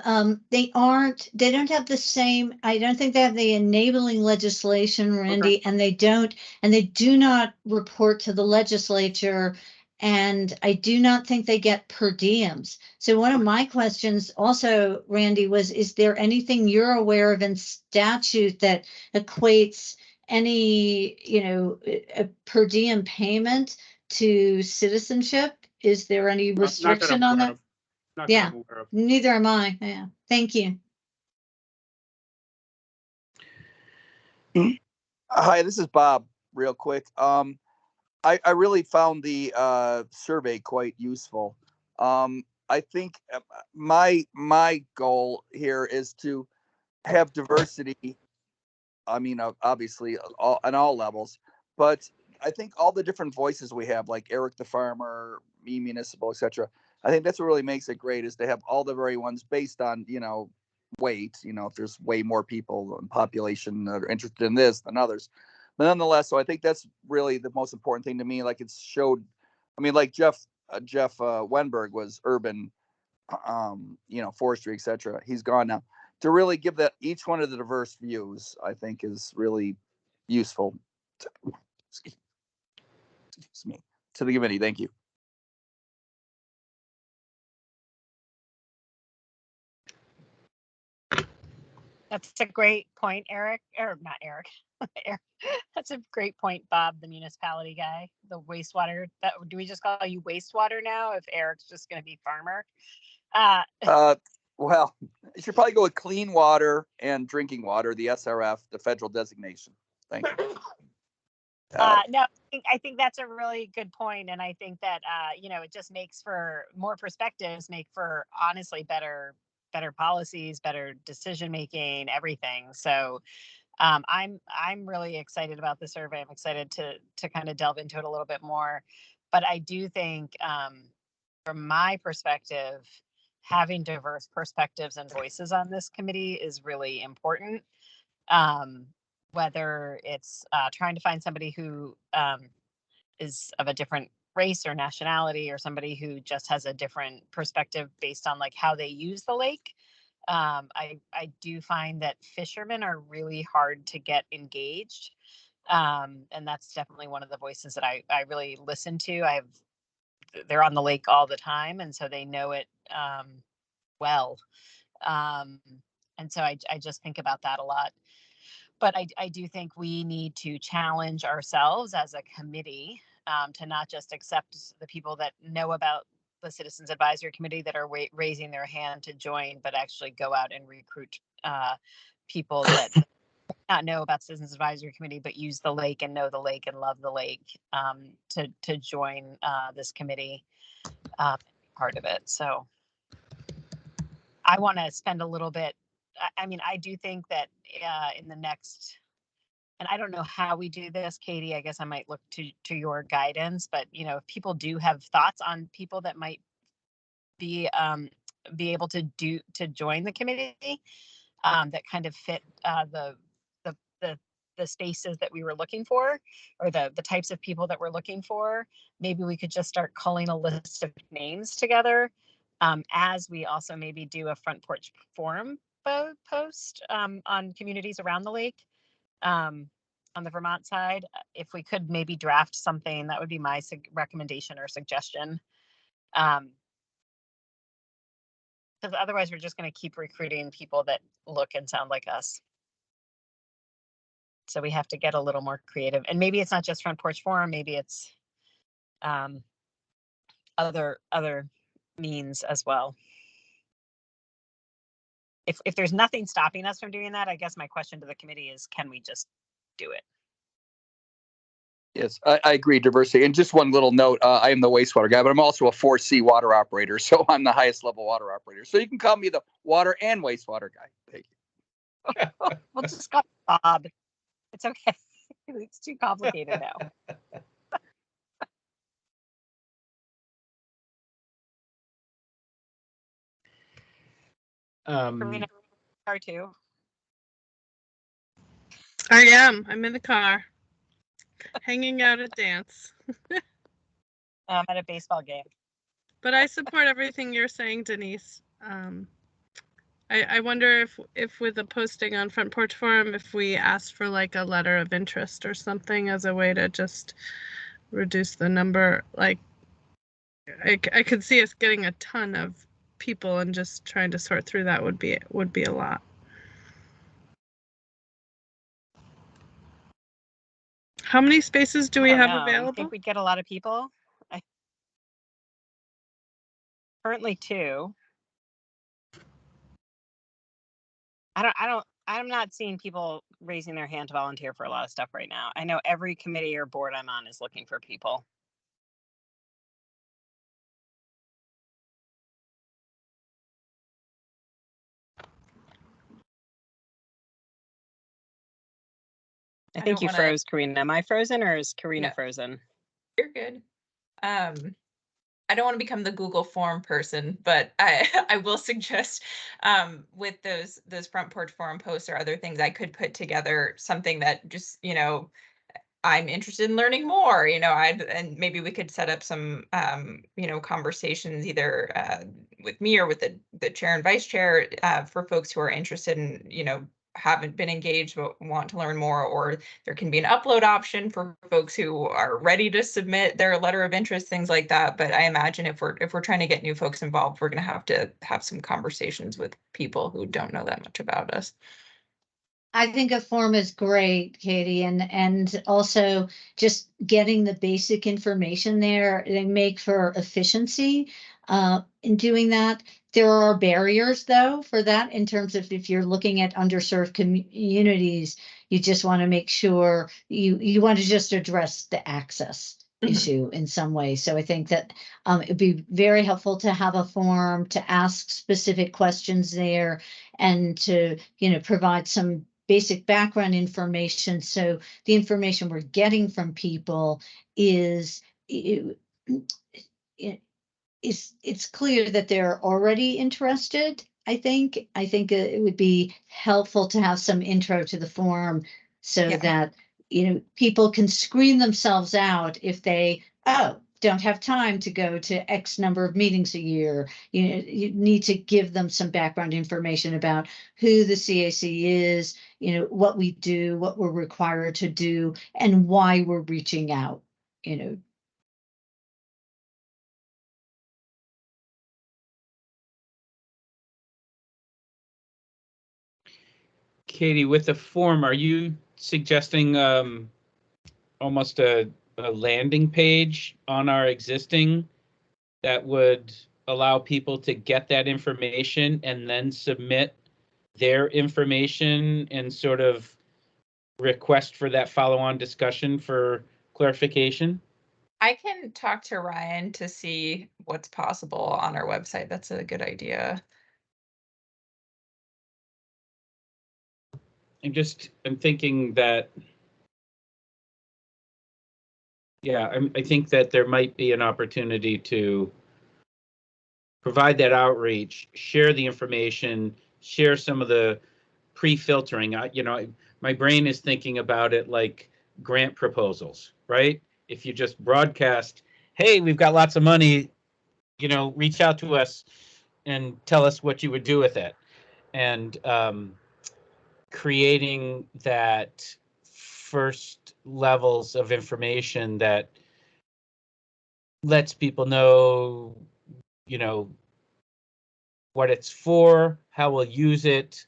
they don't have the same, I don't think they have the enabling legislation, Randy, and they do not report to the legislature. And I do not think they get per diems. So one of my questions also, Randy, was, is there anything you're aware of in statute that equates any, a per diem payment to citizenship? Is there any restriction on that? Yeah, neither am I. Yeah, thank you. Hi, this is Bob. Real quick, I really found the survey quite useful. I think my goal here is to have diversity. I mean, obviously, on all levels, but I think all the different voices we have, like Eric the farmer, me municipal, etc. I think that's what really makes it great, is to have all the very ones based on weight. If there's way more people in population that are interested in this than others, but nonetheless, so I think that's really the most important thing to me. Like it's showed, I mean, like Jeff Wenberg was urban, forestry, etc. He's gone now. To really give that each one of the diverse views, I think is really useful to the committee. Thank you. That's a great point, Eric, or not Eric. Eric. That's a great point, Bob, the municipality guy, the wastewater. Do we just call you wastewater now if Eric's just going to be farmer? Well, you should probably go with clean water and drinking water, the SRF, the federal designation. Thank you. No, I think that's a really good point, and I think that it just makes for more perspectives, make for honestly better policies, better decision making, everything. So I'm really excited about the survey. I'm excited to kind of delve into it a little bit more. But I do think from my perspective, having diverse perspectives and voices on this committee is really important. Whether it's trying to find somebody who is of a different race or nationality, or somebody who just has a different perspective based on like how they use the lake. I do find that fishermen are really hard to get engaged. And that's definitely one of the voices that I really listen to. They're on the lake all the time, and so they know it well. And so I just think about that a lot. But I do think we need to challenge ourselves as a committee to not just accept the people that know about the Citizens Advisory Committee that are raising their hand to join, but actually go out and recruit people that not know about Citizens Advisory Committee, but use the lake and know the lake and love the lake to join this committee, part of it. So I want to spend a little bit. I mean, I do think that in the next, and I don't know how we do this, Katie, I guess I might look to your guidance, but you know, if people do have thoughts on people that might be able to join the committee that kind of fit the spaces that we were looking for, or the types of people that we're looking for, maybe we could just start culling a list of names together, as we also maybe do a front porch forum post on communities around the lake. On the Vermont side, if we could maybe draft something, that would be my recommendation or suggestion. Because otherwise we're just going to keep recruiting people that look and sound like us. So we have to get a little more creative, and maybe it's not just front porch forum, maybe it's other means as well. If there's nothing stopping us from doing that, I guess my question to the committee is, can we just do it? Yes, I agree, diversity. And just one little note, I am the wastewater guy, but I'm also a 4C water operator. So I'm the highest level water operator. So you can call me the water and wastewater guy. Thank you. We'll just call Bob. It's okay. It's too complicated now. Car too. I am. I'm in the car, hanging out at dance. At a baseball game. But I support everything you're saying, Denise. I wonder if with the posting on Front Porch Forum, if we asked for like a letter of interest or something as a way to just reduce the number. Like, I could see us getting a ton of people, and just trying to sort through that would be a lot. How many spaces do we have available? I think we'd get a lot of people. Currently 2. I'm not seeing people raising their hand to volunteer for a lot of stuff right now. I know every committee or board I'm on is looking for people. I think you froze, Karina. Am I frozen, or is Karina frozen? You're good. I don't want to become the Google form person, but I will suggest with those front porch forum posts or other things, I could put together something that just, you know, I'm interested in learning more, you know, and maybe we could set up some, you know, conversations either with me or with the chair and vice chair for folks who are interested in, you know, haven't been engaged but want to learn more, or there can be an upload option for folks who are ready to submit their letter of interest, things like that. But I imagine if we're trying to get new folks involved, we're going to have some conversations with people who don't know that much about us. I think a form is great, Katie, and also just getting the basic information there, they make for efficiency in doing that. There are barriers, though, for that, in terms of if you're looking at underserved communities, you just want to make sure you want to just address the access issue in some way. So I think that it'd be very helpful to have a form, to ask specific questions there, and to, you know, provide some basic background information. So the information we're getting from people is it's clear that they're already interested. I think it would be helpful to have some intro to the forum, so that, you know, people can screen themselves out if they, oh, don't have time to go to X number of meetings a year. You need to give them some background information about who the CAC is, what we do, what we're required to do, and why we're reaching out, Katie, with the form, are you suggesting almost a landing page on our existing that would allow people to get that information and then submit their information and sort of request for that follow-on discussion for clarification? I can talk to Ryan to see what's possible on our website. That's a good idea. I'm thinking that, yeah, I think that there might be an opportunity to provide that outreach, share the information, share some of the pre-filtering. My brain is thinking about it like grant proposals, right? If you just broadcast, hey, we've got lots of money, reach out to us and tell us what you would do with it. And creating that first levels of information that lets people know, what it's for, how we'll use it,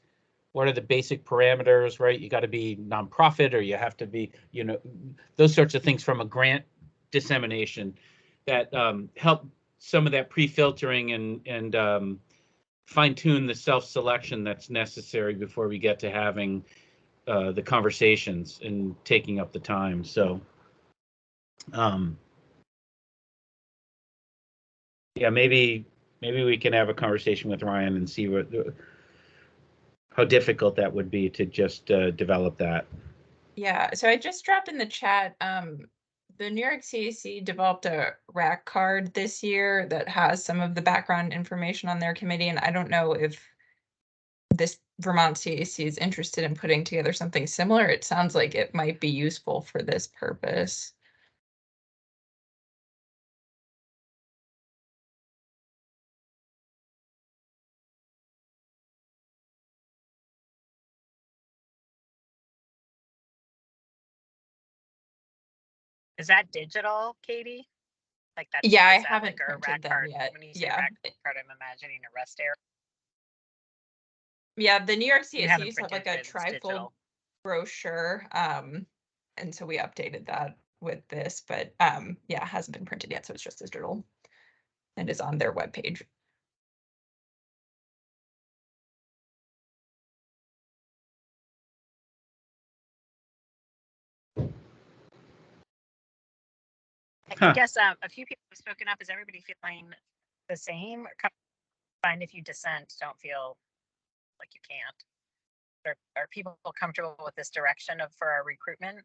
what are the basic parameters, right? You got to be nonprofit, or you have to be, those sorts of things from a grant dissemination that help some of that pre-filtering and fine tune the self-selection that's necessary before we get to having the conversations and taking up the time. So, yeah, maybe we can have a conversation with Ryan and see how difficult that would be to just develop that. Yeah, so I just dropped in the chat. The New York CAC developed a RAC card this year that has some of the background information on their committee, and I don't know if this Vermont CAC is interested in putting together something similar. It sounds like it might be useful for this purpose. Is that digital, Katie? Like that? Yeah, I is that haven't like a printed rack them card? yet. When you say Yeah. rack card, I'm imagining a rest area. Yeah, the New York You CAC haven't used to have like printed a it, it's trifold digital. brochure. And so we updated that with this, but yeah, it hasn't been printed yet, so it's just digital and is on their webpage. I guess a few people have spoken up. Is everybody feeling the same? Or find if you dissent, don't feel like you can't. Are people comfortable with this direction for our recruitment?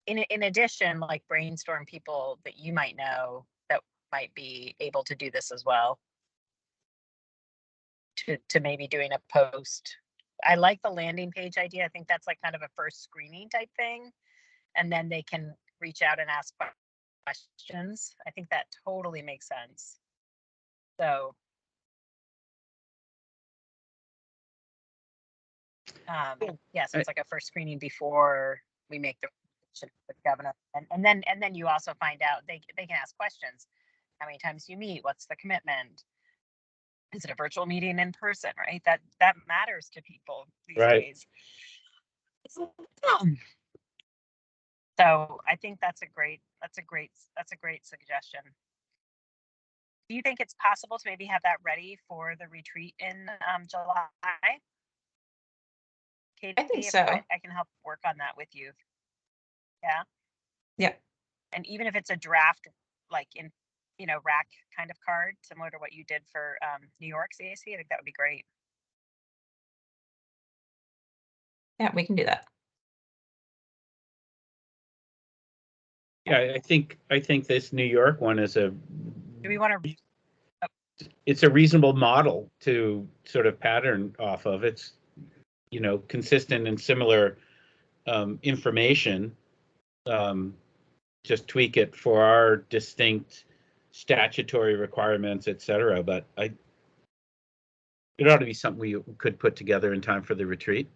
In addition, like brainstorm people that you might know that might be able to do this as well. To maybe doing a post. I like the landing page idea. I think that's like kind of a first screening type thing. And then they can reach out and ask questions. I think that totally makes sense. So yes, it's like a first screening before we make the with governor, and then you also find out they can ask questions. How many times do you meet? What's the commitment? Is it a virtual meeting, in person? Right, that matters to people these days. So I think that's a great suggestion. Do you think it's possible to maybe have that ready for the retreat in July? Katie, I think so. I can help work on that with you. Yeah. Yeah. And even if it's a draft, like in, rack kind of card, similar to what you did for New York CAC, I think that would be great. Yeah, we can do that. Yeah, I think this New York one is Do we want to? It's a reasonable model to sort of pattern off of. It's, consistent and similar information. just tweak it for our distinct statutory requirements, et cetera. But it ought to be something we could put together in time for the retreat.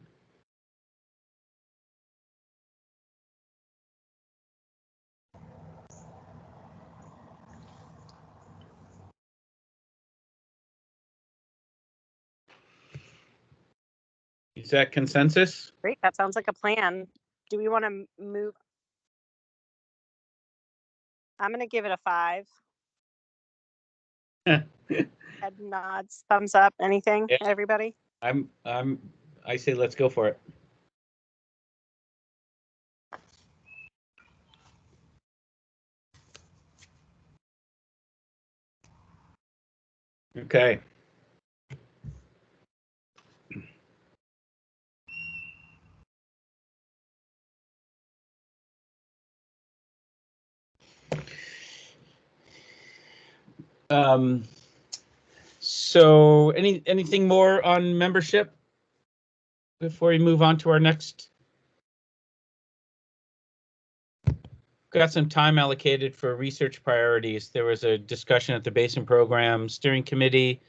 Is that consensus? Great, that sounds like a plan. Do we want to move? I'm going to give it a 5. Head nods, thumbs up, anything, Yeah. everybody? I say let's go for it. Okay. So anything more on membership before we move on to our next? Got some time allocated for research priorities. There was a discussion at the Basin Program Steering Committee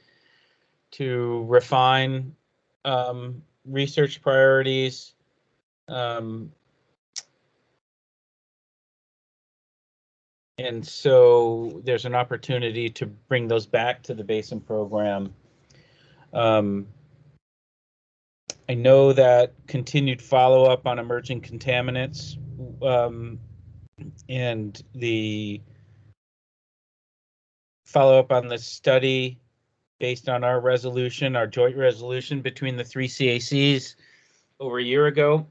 to refine research priorities. And so there's an opportunity to bring those back to the Basin Program. I know that continued follow-up on emerging contaminants and the follow-up on the study based on our resolution, our joint resolution between the 3 CACs over a year ago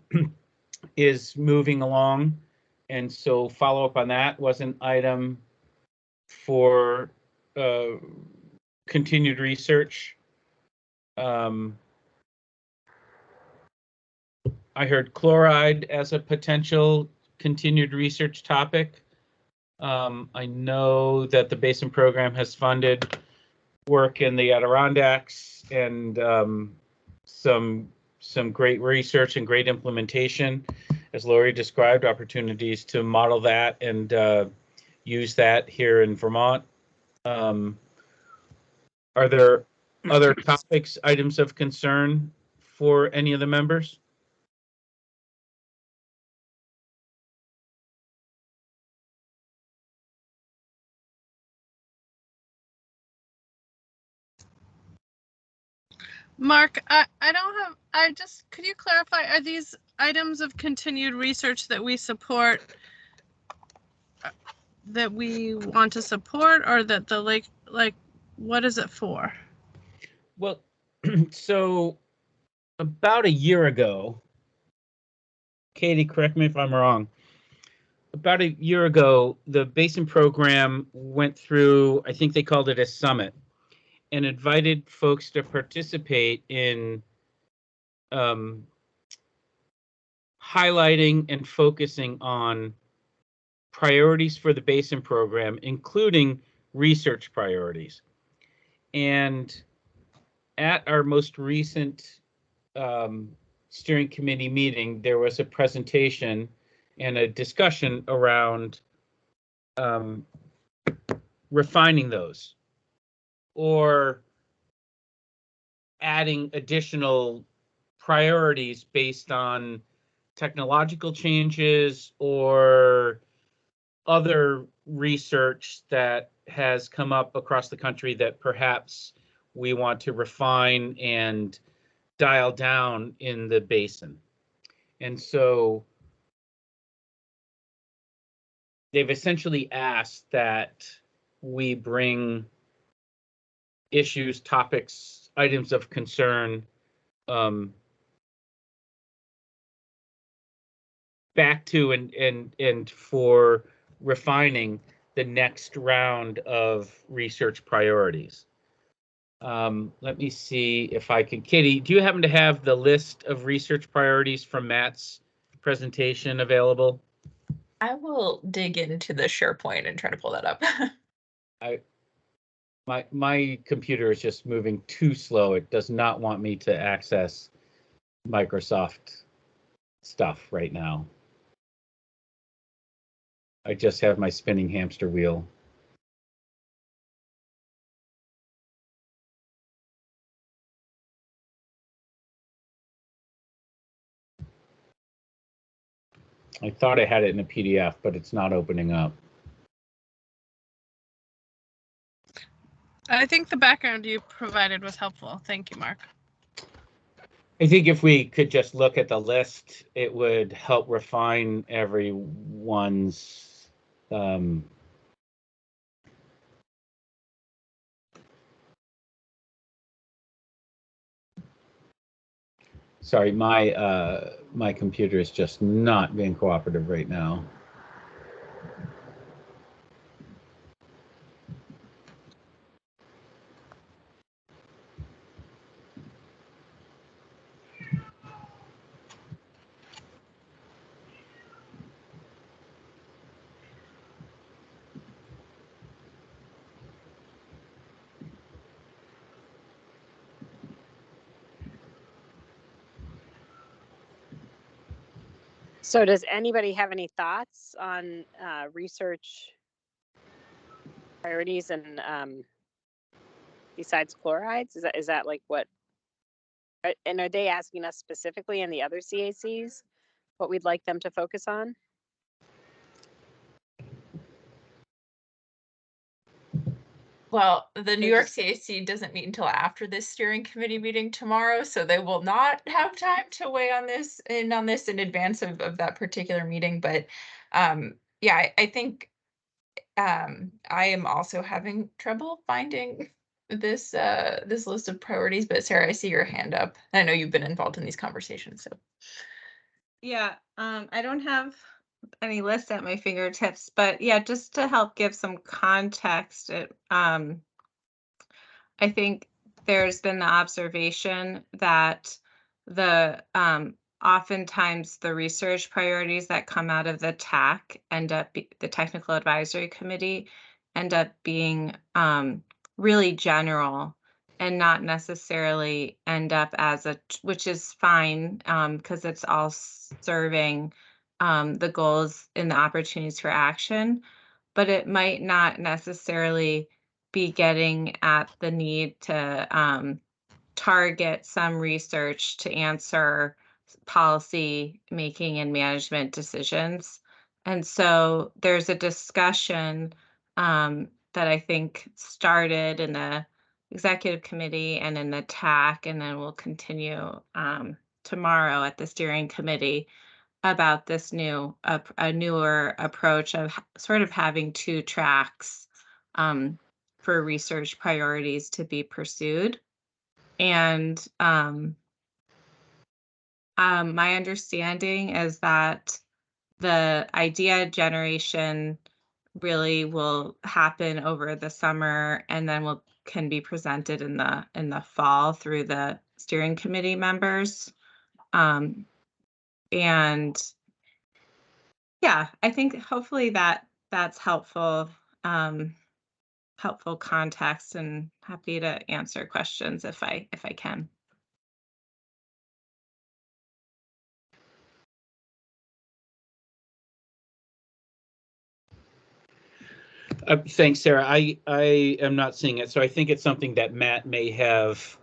is moving along. And so follow-up on that was an item for continued research. I heard chloride as a potential continued research topic. I know that the Basin Program has funded work in the Adirondacks and some great research and great implementation, as Lori described, opportunities to model that and use that here in Vermont. Are there other topics, items of concern for any of the members? Mark, could you clarify, are these items of continued research that we support, that we want to support, or that the like, what is it for? Well, so about a year ago, Katie, correct me if I'm wrong, about a year ago, the Basin Program went through, I think they called it a summit, and invited folks to participate in highlighting and focusing on priorities for the Basin Program, including research priorities. And at our most recent steering committee meeting, there was a presentation and a discussion around refining those or adding additional priorities based on technological changes or other research that has come up across the country that perhaps we want to refine and dial down in the basin. And so they've essentially asked that we bring issues, topics, items of concern back to and for refining the next round of research priorities. Let me see if I can. Katie, do you happen to have the list of research priorities from Matt's presentation available? I will dig into the SharePoint and try to pull that up. My computer is just moving too slow. It does not want me to access Microsoft stuff right now. I just have my spinning hamster wheel. I thought I had it in a PDF, but it's not opening up. I think the background you provided was helpful. Thank you, Mark. I think if we could just look at the list, it would help refine everyone's sorry, my computer is just not being cooperative right now. So does anybody have any thoughts on research priorities and besides chlorides? Is that like what? And are they asking us specifically in the other CACs what we'd like them to focus on? Well, the New York CAC doesn't meet until after this steering committee meeting tomorrow, so they will not have time to weigh on this in advance of that particular meeting. But yeah, I think I am also having trouble finding this this list of priorities. But Sarah, I see your hand up. I know you've been involved in these conversations, so. Yeah, I don't have any lists at my fingertips, but yeah, just to help give some context, I think there's been the observation that the oftentimes the research priorities that come out of the TAC the Technical Advisory Committee end up being really general and not necessarily end up as which is fine because it's all serving the goals and the opportunities for action, but it might not necessarily be getting at the need to target some research to answer policy making and management decisions. And so there's a discussion that I think started in the executive committee and in the TAC, and then will continue tomorrow at the steering committee about this a newer approach of sort of having two tracks for research priorities to be pursued. And my understanding is that the idea generation really will happen over the summer and then can be presented in the fall through the steering committee members. And yeah, I think hopefully that's helpful helpful context, and happy to answer questions if I can. Thanks, Sarah. I am not seeing it, so I think it's something that Matt may have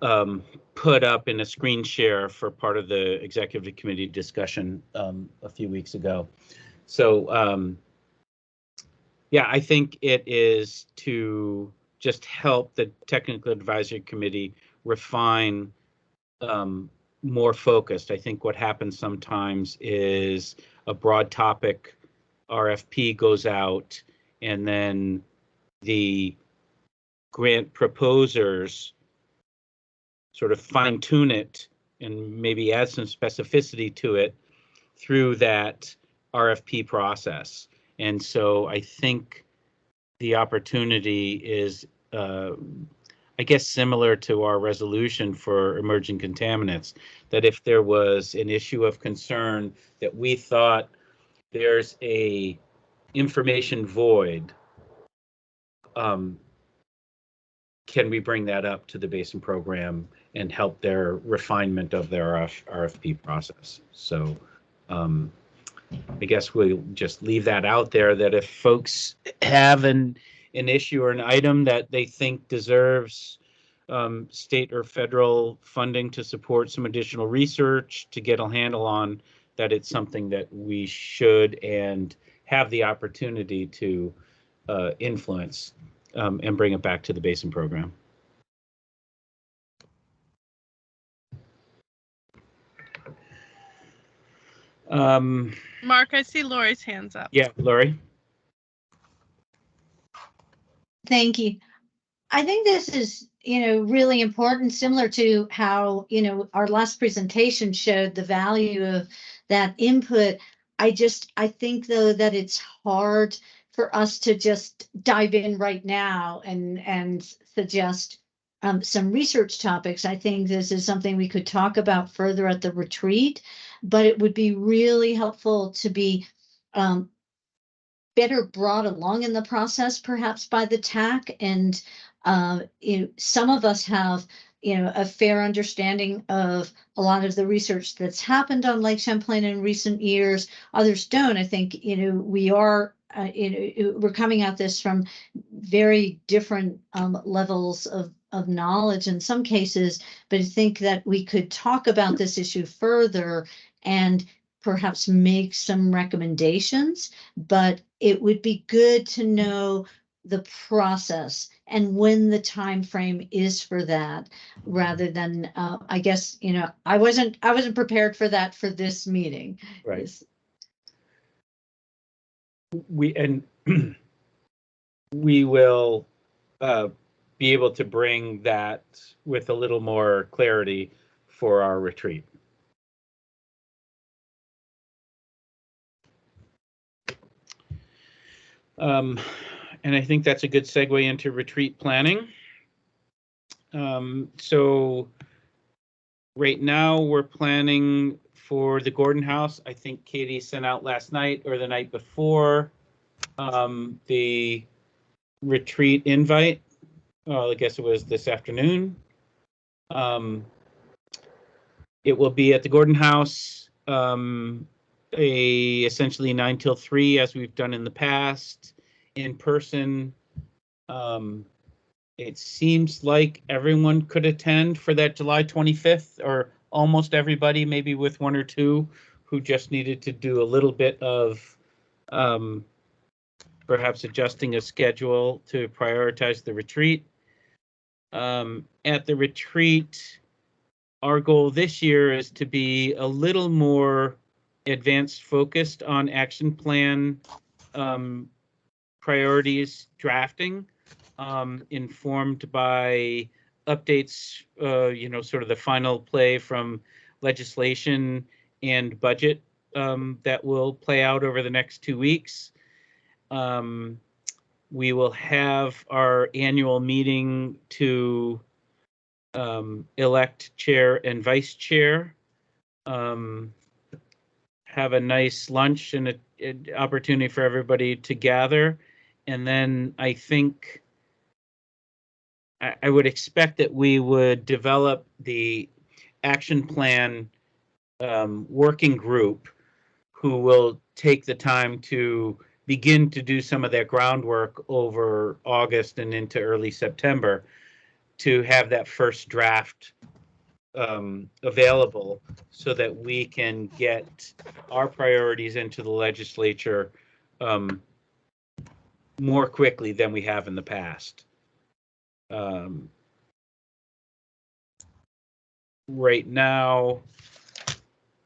put up in a screen share for part of the executive committee discussion a few weeks ago. So yeah, I think it is to just help the technical advisory committee refine more focused. I think what happens sometimes is a broad topic RFP goes out, and then the grant proposers sort of fine tune it and maybe add some specificity to it through that RFP process. And so I think the opportunity is, I guess, similar to our resolution for emerging contaminants, that if there was an issue of concern that we thought there's a information void, can we bring that up to the Basin program and help their refinement of their RFP process? So I guess we'll just leave that out there, that if folks have an issue or an item that they think deserves state or federal funding to support some additional research to get a handle on, that it's something that we should and have the opportunity to influence and bring it back to the Basin program. Mark, I see Lori's hands up. Yeah, Lori. Thank you. I think this is, really important, similar to how, our last presentation showed the value of that input. I think though that it's hard for us to just dive in right now and suggest some research topics. I think this is something we could talk about further at the retreat, but it would be really helpful to be better brought along in the process, perhaps by the TAC. And some of us have, a fair understanding of a lot of the research that's happened on Lake Champlain in recent years. Others don't. I think, we are, we're coming at this from very different levels of knowledge in some cases, but I think that we could talk about this issue further and perhaps make some recommendations, but it would be good to know the process and when the time frame is for that, rather than I guess, I wasn't prepared for that for this meeting. Right. We will be able to bring that with a little more clarity for our retreat. And I think that's a good segue into retreat planning. So right now we're planning for the Gordon House. I think Katie sent out last night or the night before the retreat invite. I guess it was this afternoon. It will be at the Gordon House, essentially 9 till 3, as we've done in the past, in person. It seems like everyone could attend for that July 25th, or almost everybody, maybe with one or two who just needed to do a little bit of perhaps adjusting a schedule to prioritize the retreat. At the retreat, our goal this year is to be a little more advanced focused on action plan priorities drafting, informed by updates, sort of the final play from legislation and budget that will play out over the next 2 weeks. We will have our annual meeting to elect chair and vice chair, have a nice lunch and an opportunity for everybody to gather. And then I think I would expect that we would develop the action plan working group, who will take the time to begin to do some of that groundwork over August and into early September, to have that first draft available so that we can get our priorities into the legislature more quickly than we have in the past. Right now,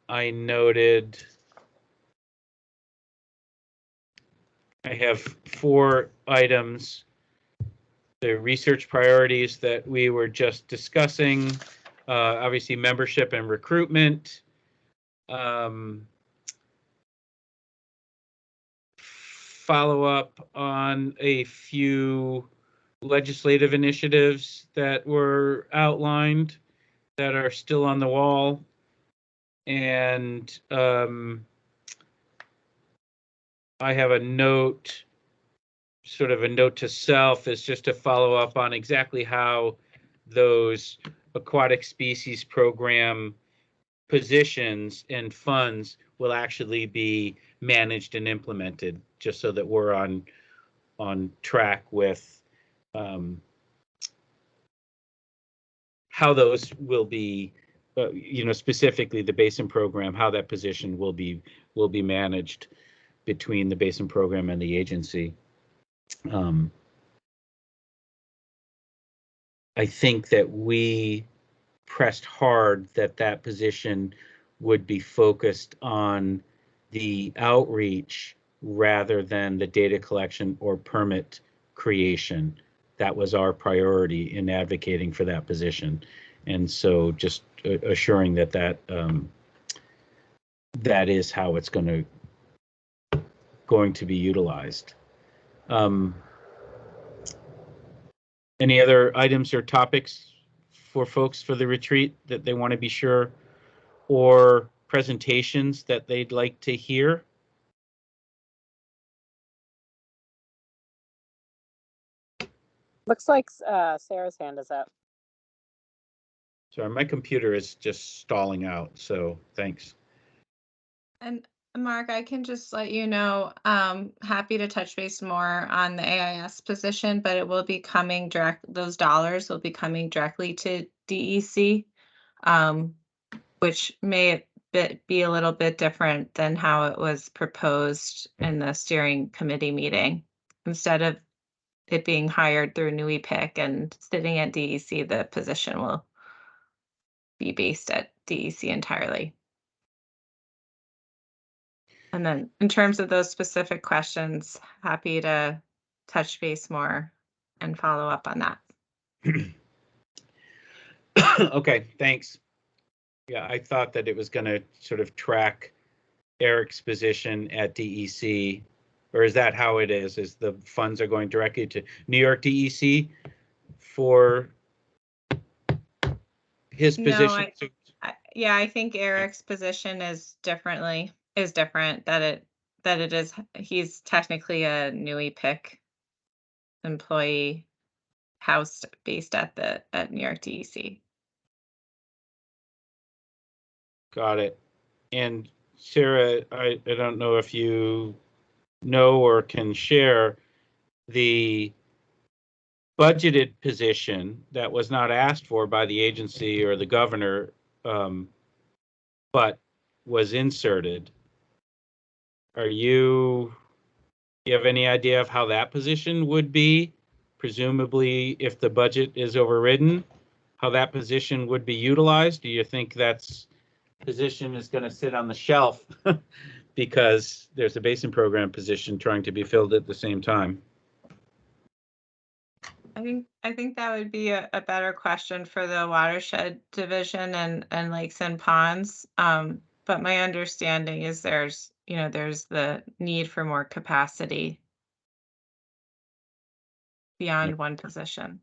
I noted I have 4 items. The research priorities that we were just discussing, obviously membership and recruitment, follow up on a few legislative initiatives that were outlined that are still on the wall, and I have a note, sort of a note to self, is just to follow up on exactly how those aquatic species program positions and funds will actually be managed and implemented, just so that we're on track with how those will be, specifically the Basin program, how that position will be managed between the Basin program and the agency. I think that we pressed hard that position would be focused on the outreach rather than the data collection or permit creation. That was our priority in advocating for that position. And so just assuring that that is how it's going to be utilized. Any other items or topics for folks for the retreat that they want to be sure, or presentations that they'd like to hear? Looks like Sarah's hand is up. Sorry, my computer is just stalling out, so thanks. And Mark, I can just let you know, happy to touch base more on the AIS position, but it will be coming those dollars will be coming directly to DEC, which may be a little bit different than how it was proposed in the steering committee meeting. Instead of it being hired through NUIPIC and sitting at DEC, the position will be based at DEC entirely. And then in terms of those specific questions, happy to touch base more and follow up on that. Okay, thanks. Yeah, I thought that it was going to sort of track Eric's position at DEC, or is that how it is? Is the funds are going directly to New York DEC for his position? Yeah, I think Eric's position is different. He's technically a NUIPIC employee housed based at New York DEC. Got it. And Sarah, I don't know if you know or can share the budgeted position that was not asked for by the agency or the governor, but was inserted. You have any idea of how that position would be? Presumably, if the budget is overridden, how that position would be utilized? Do you think that's position is going to sit on the shelf because there's a Basin program position trying to be filled at the same time? I think that would be a better question for the watershed division and lakes and ponds. But my understanding is there's the need for more capacity beyond one position.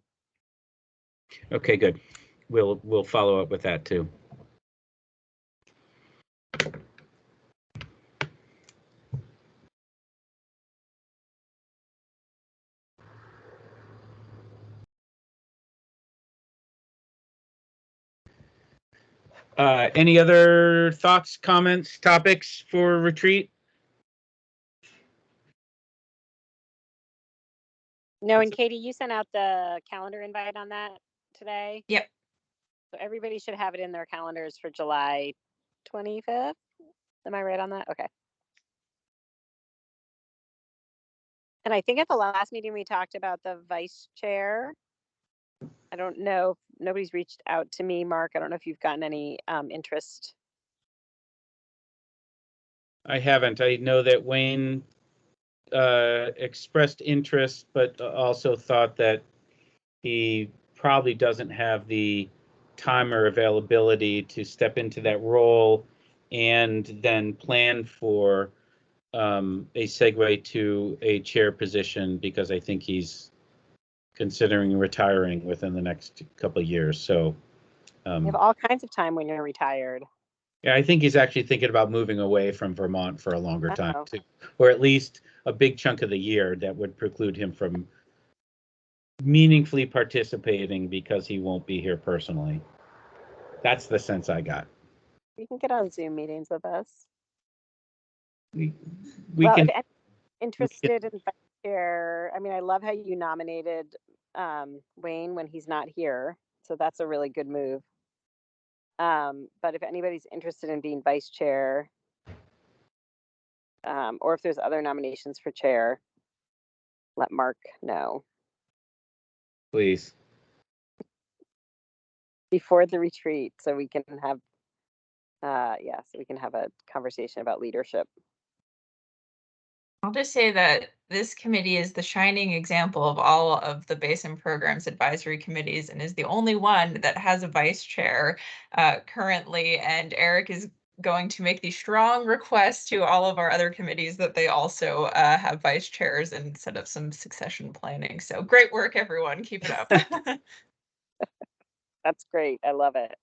Okay, good. We'll follow up with that too. Any other thoughts, comments, topics for retreat? No, and Katie, you sent out the calendar invite on that today. Yep. So everybody should have it in their calendars for July 25th. Am I right on that? Okay. And I think at the last meeting we talked about the vice chair. I don't know. Nobody's reached out to me, Mark. I don't know if you've gotten any interest. I haven't. I know that Wayne expressed interest, but also thought that he probably doesn't have the time or availability to step into that role and then plan for a segue to a chair position, because I think he's considering retiring within the next couple of years. So You have all kinds of time when you're retired. yeah, I think he's actually thinking about moving away from Vermont for a longer time too, or at least a big chunk of the year that would preclude him from meaningfully participating because he won't be here personally. That's the sense I got. You can get on Zoom meetings with us. We Well, can. if anyone's interested in vice chair, I mean, I love how you nominated Wayne when he's not here. So that's a really good move. But if anybody's interested in being vice chair, or if there's other nominations for chair, let Mark know Please. before the retreat so we can have so we can have a conversation about leadership. I'll just say that this committee is the shining example of all of the Basin Programs Advisory Committees and is the only one that has a vice chair currently. And Eric is going to make the strong request to all of our other committees that they also have vice chairs and set up some succession planning. So great work, everyone. Keep it up. That's great. I love it.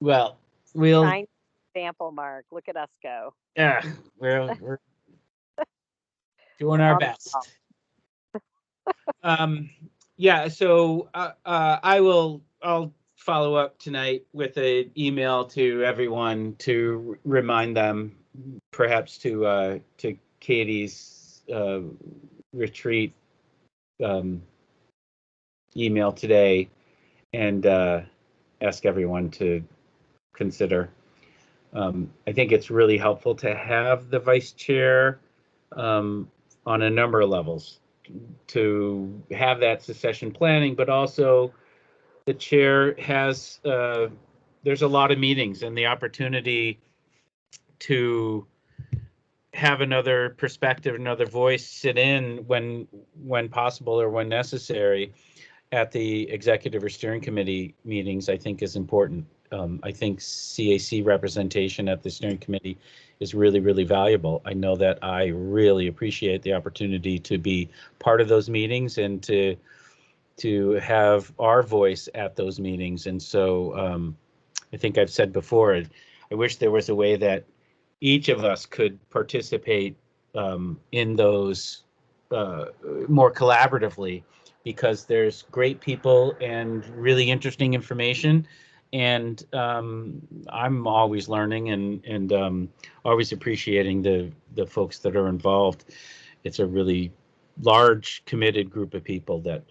Well, we'll. Fine example, Mark. Look at us go. Yeah, we're doing our best. Yeah, so I'll follow up tonight with an email to everyone to remind them, perhaps to Katie's retreat email today, and ask everyone to consider. I think it's really helpful to have the vice chair on a number of levels, to have that succession planning, but also the chair has, there's a lot of meetings and the opportunity to have another perspective, another voice sit in when possible or when necessary at the executive or steering committee meetings, I think is important. I think CAC representation at the steering committee is really, really valuable. I know that I really appreciate the opportunity to be part of those meetings and to have our voice at those meetings. And so I think I've said before, I wish there was a way that each of us could participate in those more collaboratively, because there's great people and really interesting information. And I'm always learning and always appreciating the folks that are involved. It's a really large, committed group of people that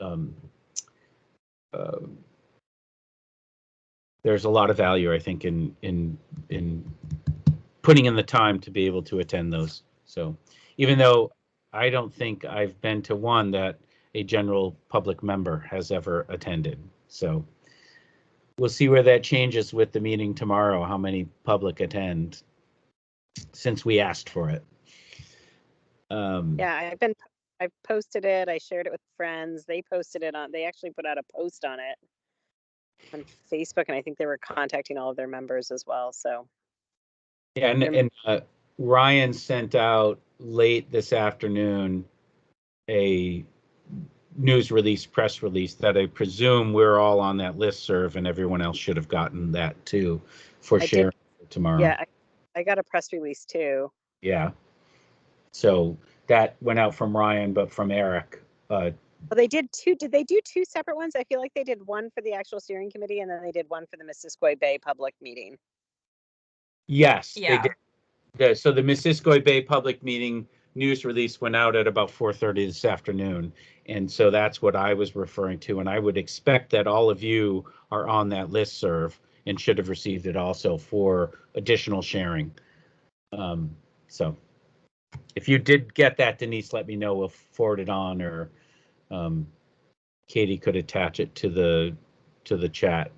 there's a lot of value, I think, in putting in the time to be able to attend those. So even though I don't think I've been to one that a general public member has ever attended. So we'll see where that changes with the meeting tomorrow, how many public attend, since we asked for it. Yeah, I've posted it. I shared it with friends. They posted it they actually put out a post on it on Facebook, and I think they were contacting all of their members as well. So yeah, and Ryan sent out late this afternoon a news release, press release, that I presume we're all on that listserv, and everyone else should have gotten that too for sharing tomorrow. Yeah, I got a press release too. Yeah. So that went out from Ryan, but from Eric. Well, they did two. Did they do two separate ones? I feel like they did one for the actual steering committee, and then they did one for the Missisquoi Bay public meeting. Yes, Yeah. they did. So the Missisquoi Bay public meeting news release went out at about 4:30 this afternoon. And so that's what I was referring to. And I would expect that all of you are on that listserv and should have received it also for additional sharing. So if you did get that, Denise, let me know. We'll forward it on, or Katie could attach it to the chat.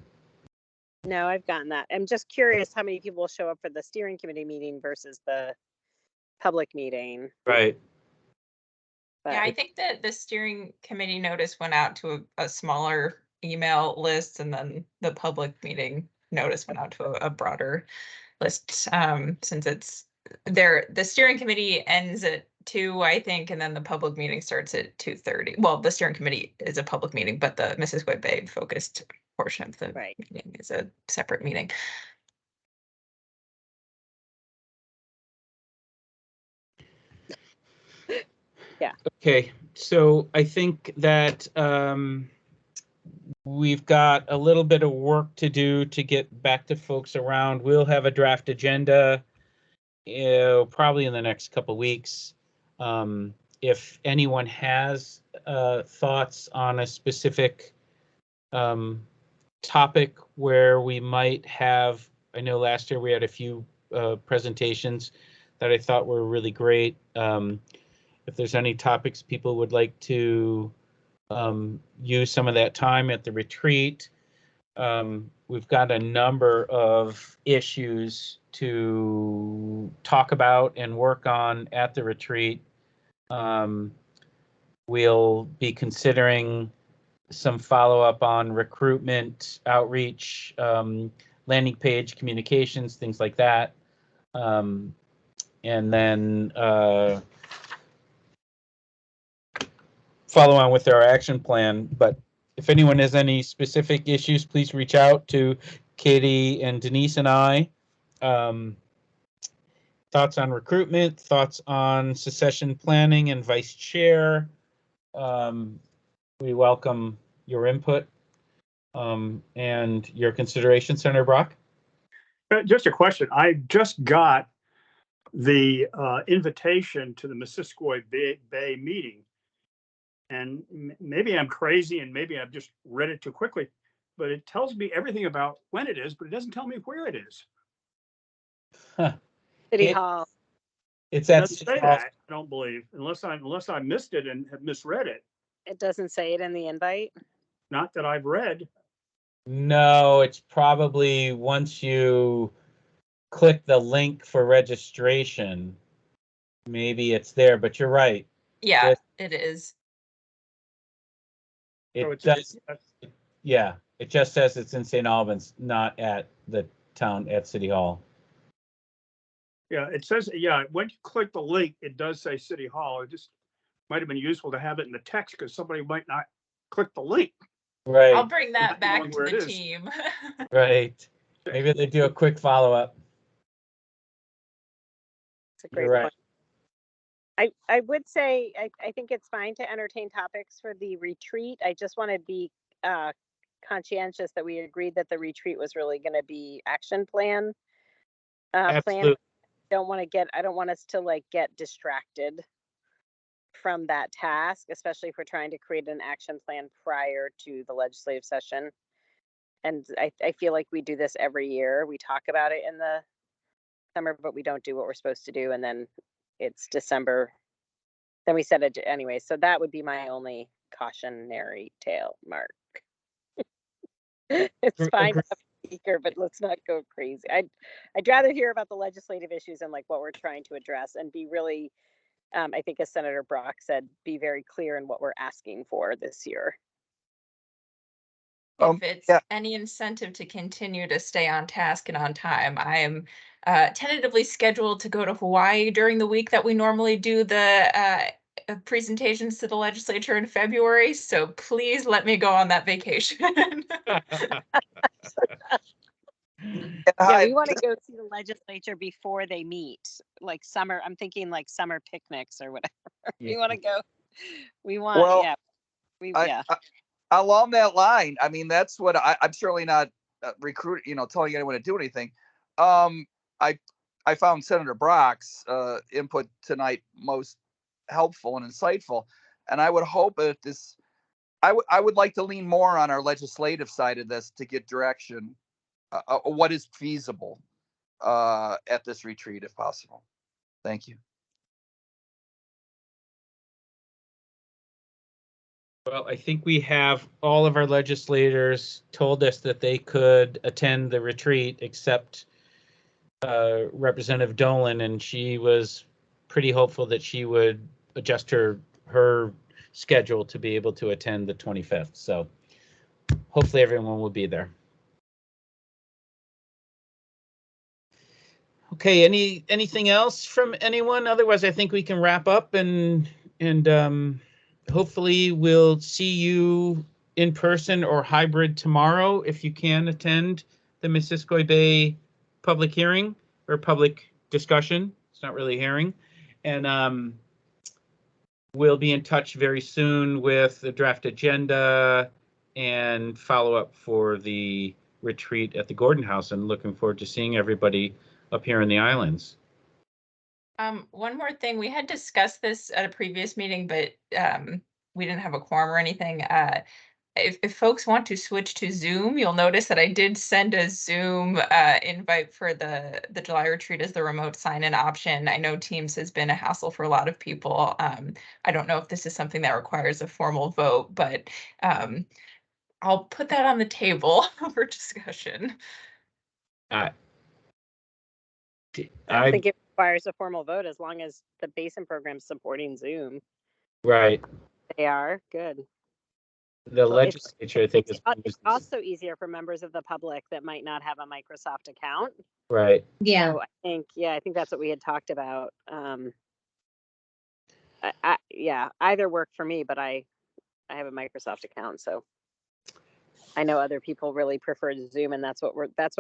No, I've gotten that. I'm just curious how many people will show up for the steering committee meeting versus the public meeting. Right. But Yeah, I think that the steering committee notice went out to a smaller email list, and then the public meeting notice went out to a broader list, since it's there. The steering committee ends at 2, I think, and then the public meeting starts at 2:30. Well, the steering committee is a public meeting, but the Missisquoi Bay focused portion of the meeting is a separate meeting. Yeah. Okay, so I think that we've got a little bit of work to do to get back to folks around. We'll have a draft agenda probably in the next couple of weeks. If anyone has thoughts on a specific topic where we might have, I know last year we had a few presentations that I thought were really great. If there's any topics people would like to use some of that time at the retreat, we've got a number of issues to talk about and work on at the retreat. We'll be considering some follow-up on recruitment, outreach, landing page communications, things like that. And then follow on with our action plan. But if anyone has any specific issues, please reach out to Katie and Denise and I. Thoughts on recruitment, thoughts on succession planning and vice chair. We welcome your input and your consideration, Senator Brock. Just a question. I just got the invitation to the Missisquoi Bay meeting. And maybe I'm crazy and maybe I've just read it too quickly, but it tells me everything about when it is, but it doesn't tell me where it is. Huh. City Hall. It's It at doesn't say that, I don't believe, unless I missed it and have misread it. It doesn't say it in the invite. Not that I've read. No, it's probably once you click the link for registration, maybe it's there, but you're right. Yeah, it is. It does. Yeah, it just says it's in St. Albans, not at the town at City Hall. Yeah, it says, yeah, when you click the link, it does say City Hall. It just might have been useful to have it in the text because somebody might not click the link. Right. I'll bring that back to the team. Right. Maybe they do a quick follow-up. It's a great point. I would say I think it's fine to entertain topics for the retreat. I just want to be conscientious that we agreed that the retreat was really going to be action plan. Absolutely. I don't want us to like get distracted from that task, especially if we're trying to create an action plan prior to the legislative session. And I feel like we do this every year. We talk about it in the summer, but we don't do what we're supposed to do. And then it's December. Then we set it anyway. So that would be my only cautionary tale, Mark. It's fine to have a speaker, but let's not go crazy. I'd rather hear about the legislative issues and like what we're trying to address and be really, I think as Senator Brock said, be very clear in what we're asking for this year. If it's any incentive to continue to stay on task and on time, I am tentatively scheduled to go to Hawaii during the week that we normally do the presentations to the legislature in February. So please let me go on that vacation. Yeah, we want to go see the legislature before they meet, like summer. I'm thinking like summer picnics or whatever. Yeah. We want to go. We want, along that line, I mean, that's what I'm certainly not telling anyone to do anything. I found Senator Brock's input tonight most helpful and insightful, and I would hope that I would like to lean more on our legislative side of this to get direction, what is feasible at this retreat, if possible. Thank you. Well, I think we have all of our legislators told us that they could attend the retreat except Representative Dolan, and she was pretty hopeful that she would adjust her schedule to be able to attend the 25th. So hopefully everyone will be there. Okay, anything else from anyone? Otherwise, I think we can wrap up and hopefully we'll see you in person or hybrid tomorrow if you can attend the Missisquoi Bay public hearing or public discussion. It's not really a hearing. And we'll be in touch very soon with the draft agenda and follow up for the retreat at the Gordon House, and looking forward to seeing everybody up here in the islands. One more thing, we had discussed this at a previous meeting, but we didn't have a quorum or anything. If folks want to switch to Zoom, you'll notice that I did send a Zoom invite for the July retreat as the remote sign-in option. I know Teams has been a hassle for a lot of people. I don't know if this is something that requires a formal vote, but I'll put that on the table for discussion. I don't think it requires a formal vote as long as the Basin program's supporting Zoom. Right. They are good. The legislature, I think, is it's also easier for members of the public that might not have a Microsoft account. right. Yeah. So I think that's what we had talked about. Either work for me, but I have a Microsoft account, so I know other people really prefer Zoom, and that's what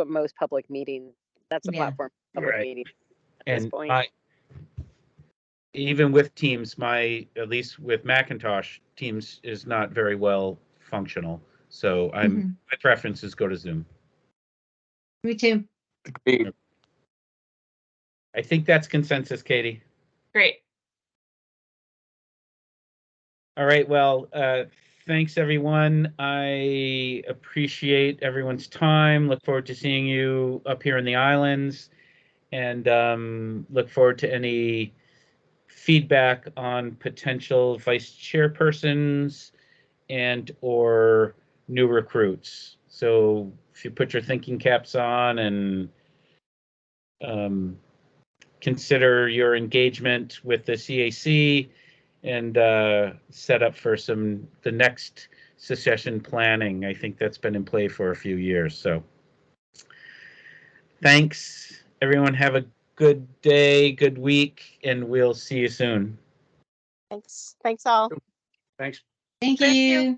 most public meetings. That's the platform for public meetings at this point. Even with Teams, at least with Macintosh, Teams is not very well functional. So my preference is go to Zoom. Me too. Agreed. I think that's consensus, Katie. Great. All right. Well, thanks everyone. I appreciate everyone's time. Look forward to seeing you up here in the islands, and look forward to any feedback on potential vice chairpersons and or new recruits. So if you put your thinking caps on and consider your engagement with the CAC and set up for the next succession planning. I think that's been in play for a few years. So thanks, everyone. Have a good day, good week, and we'll see you soon. Thanks all. Thanks. Thank you.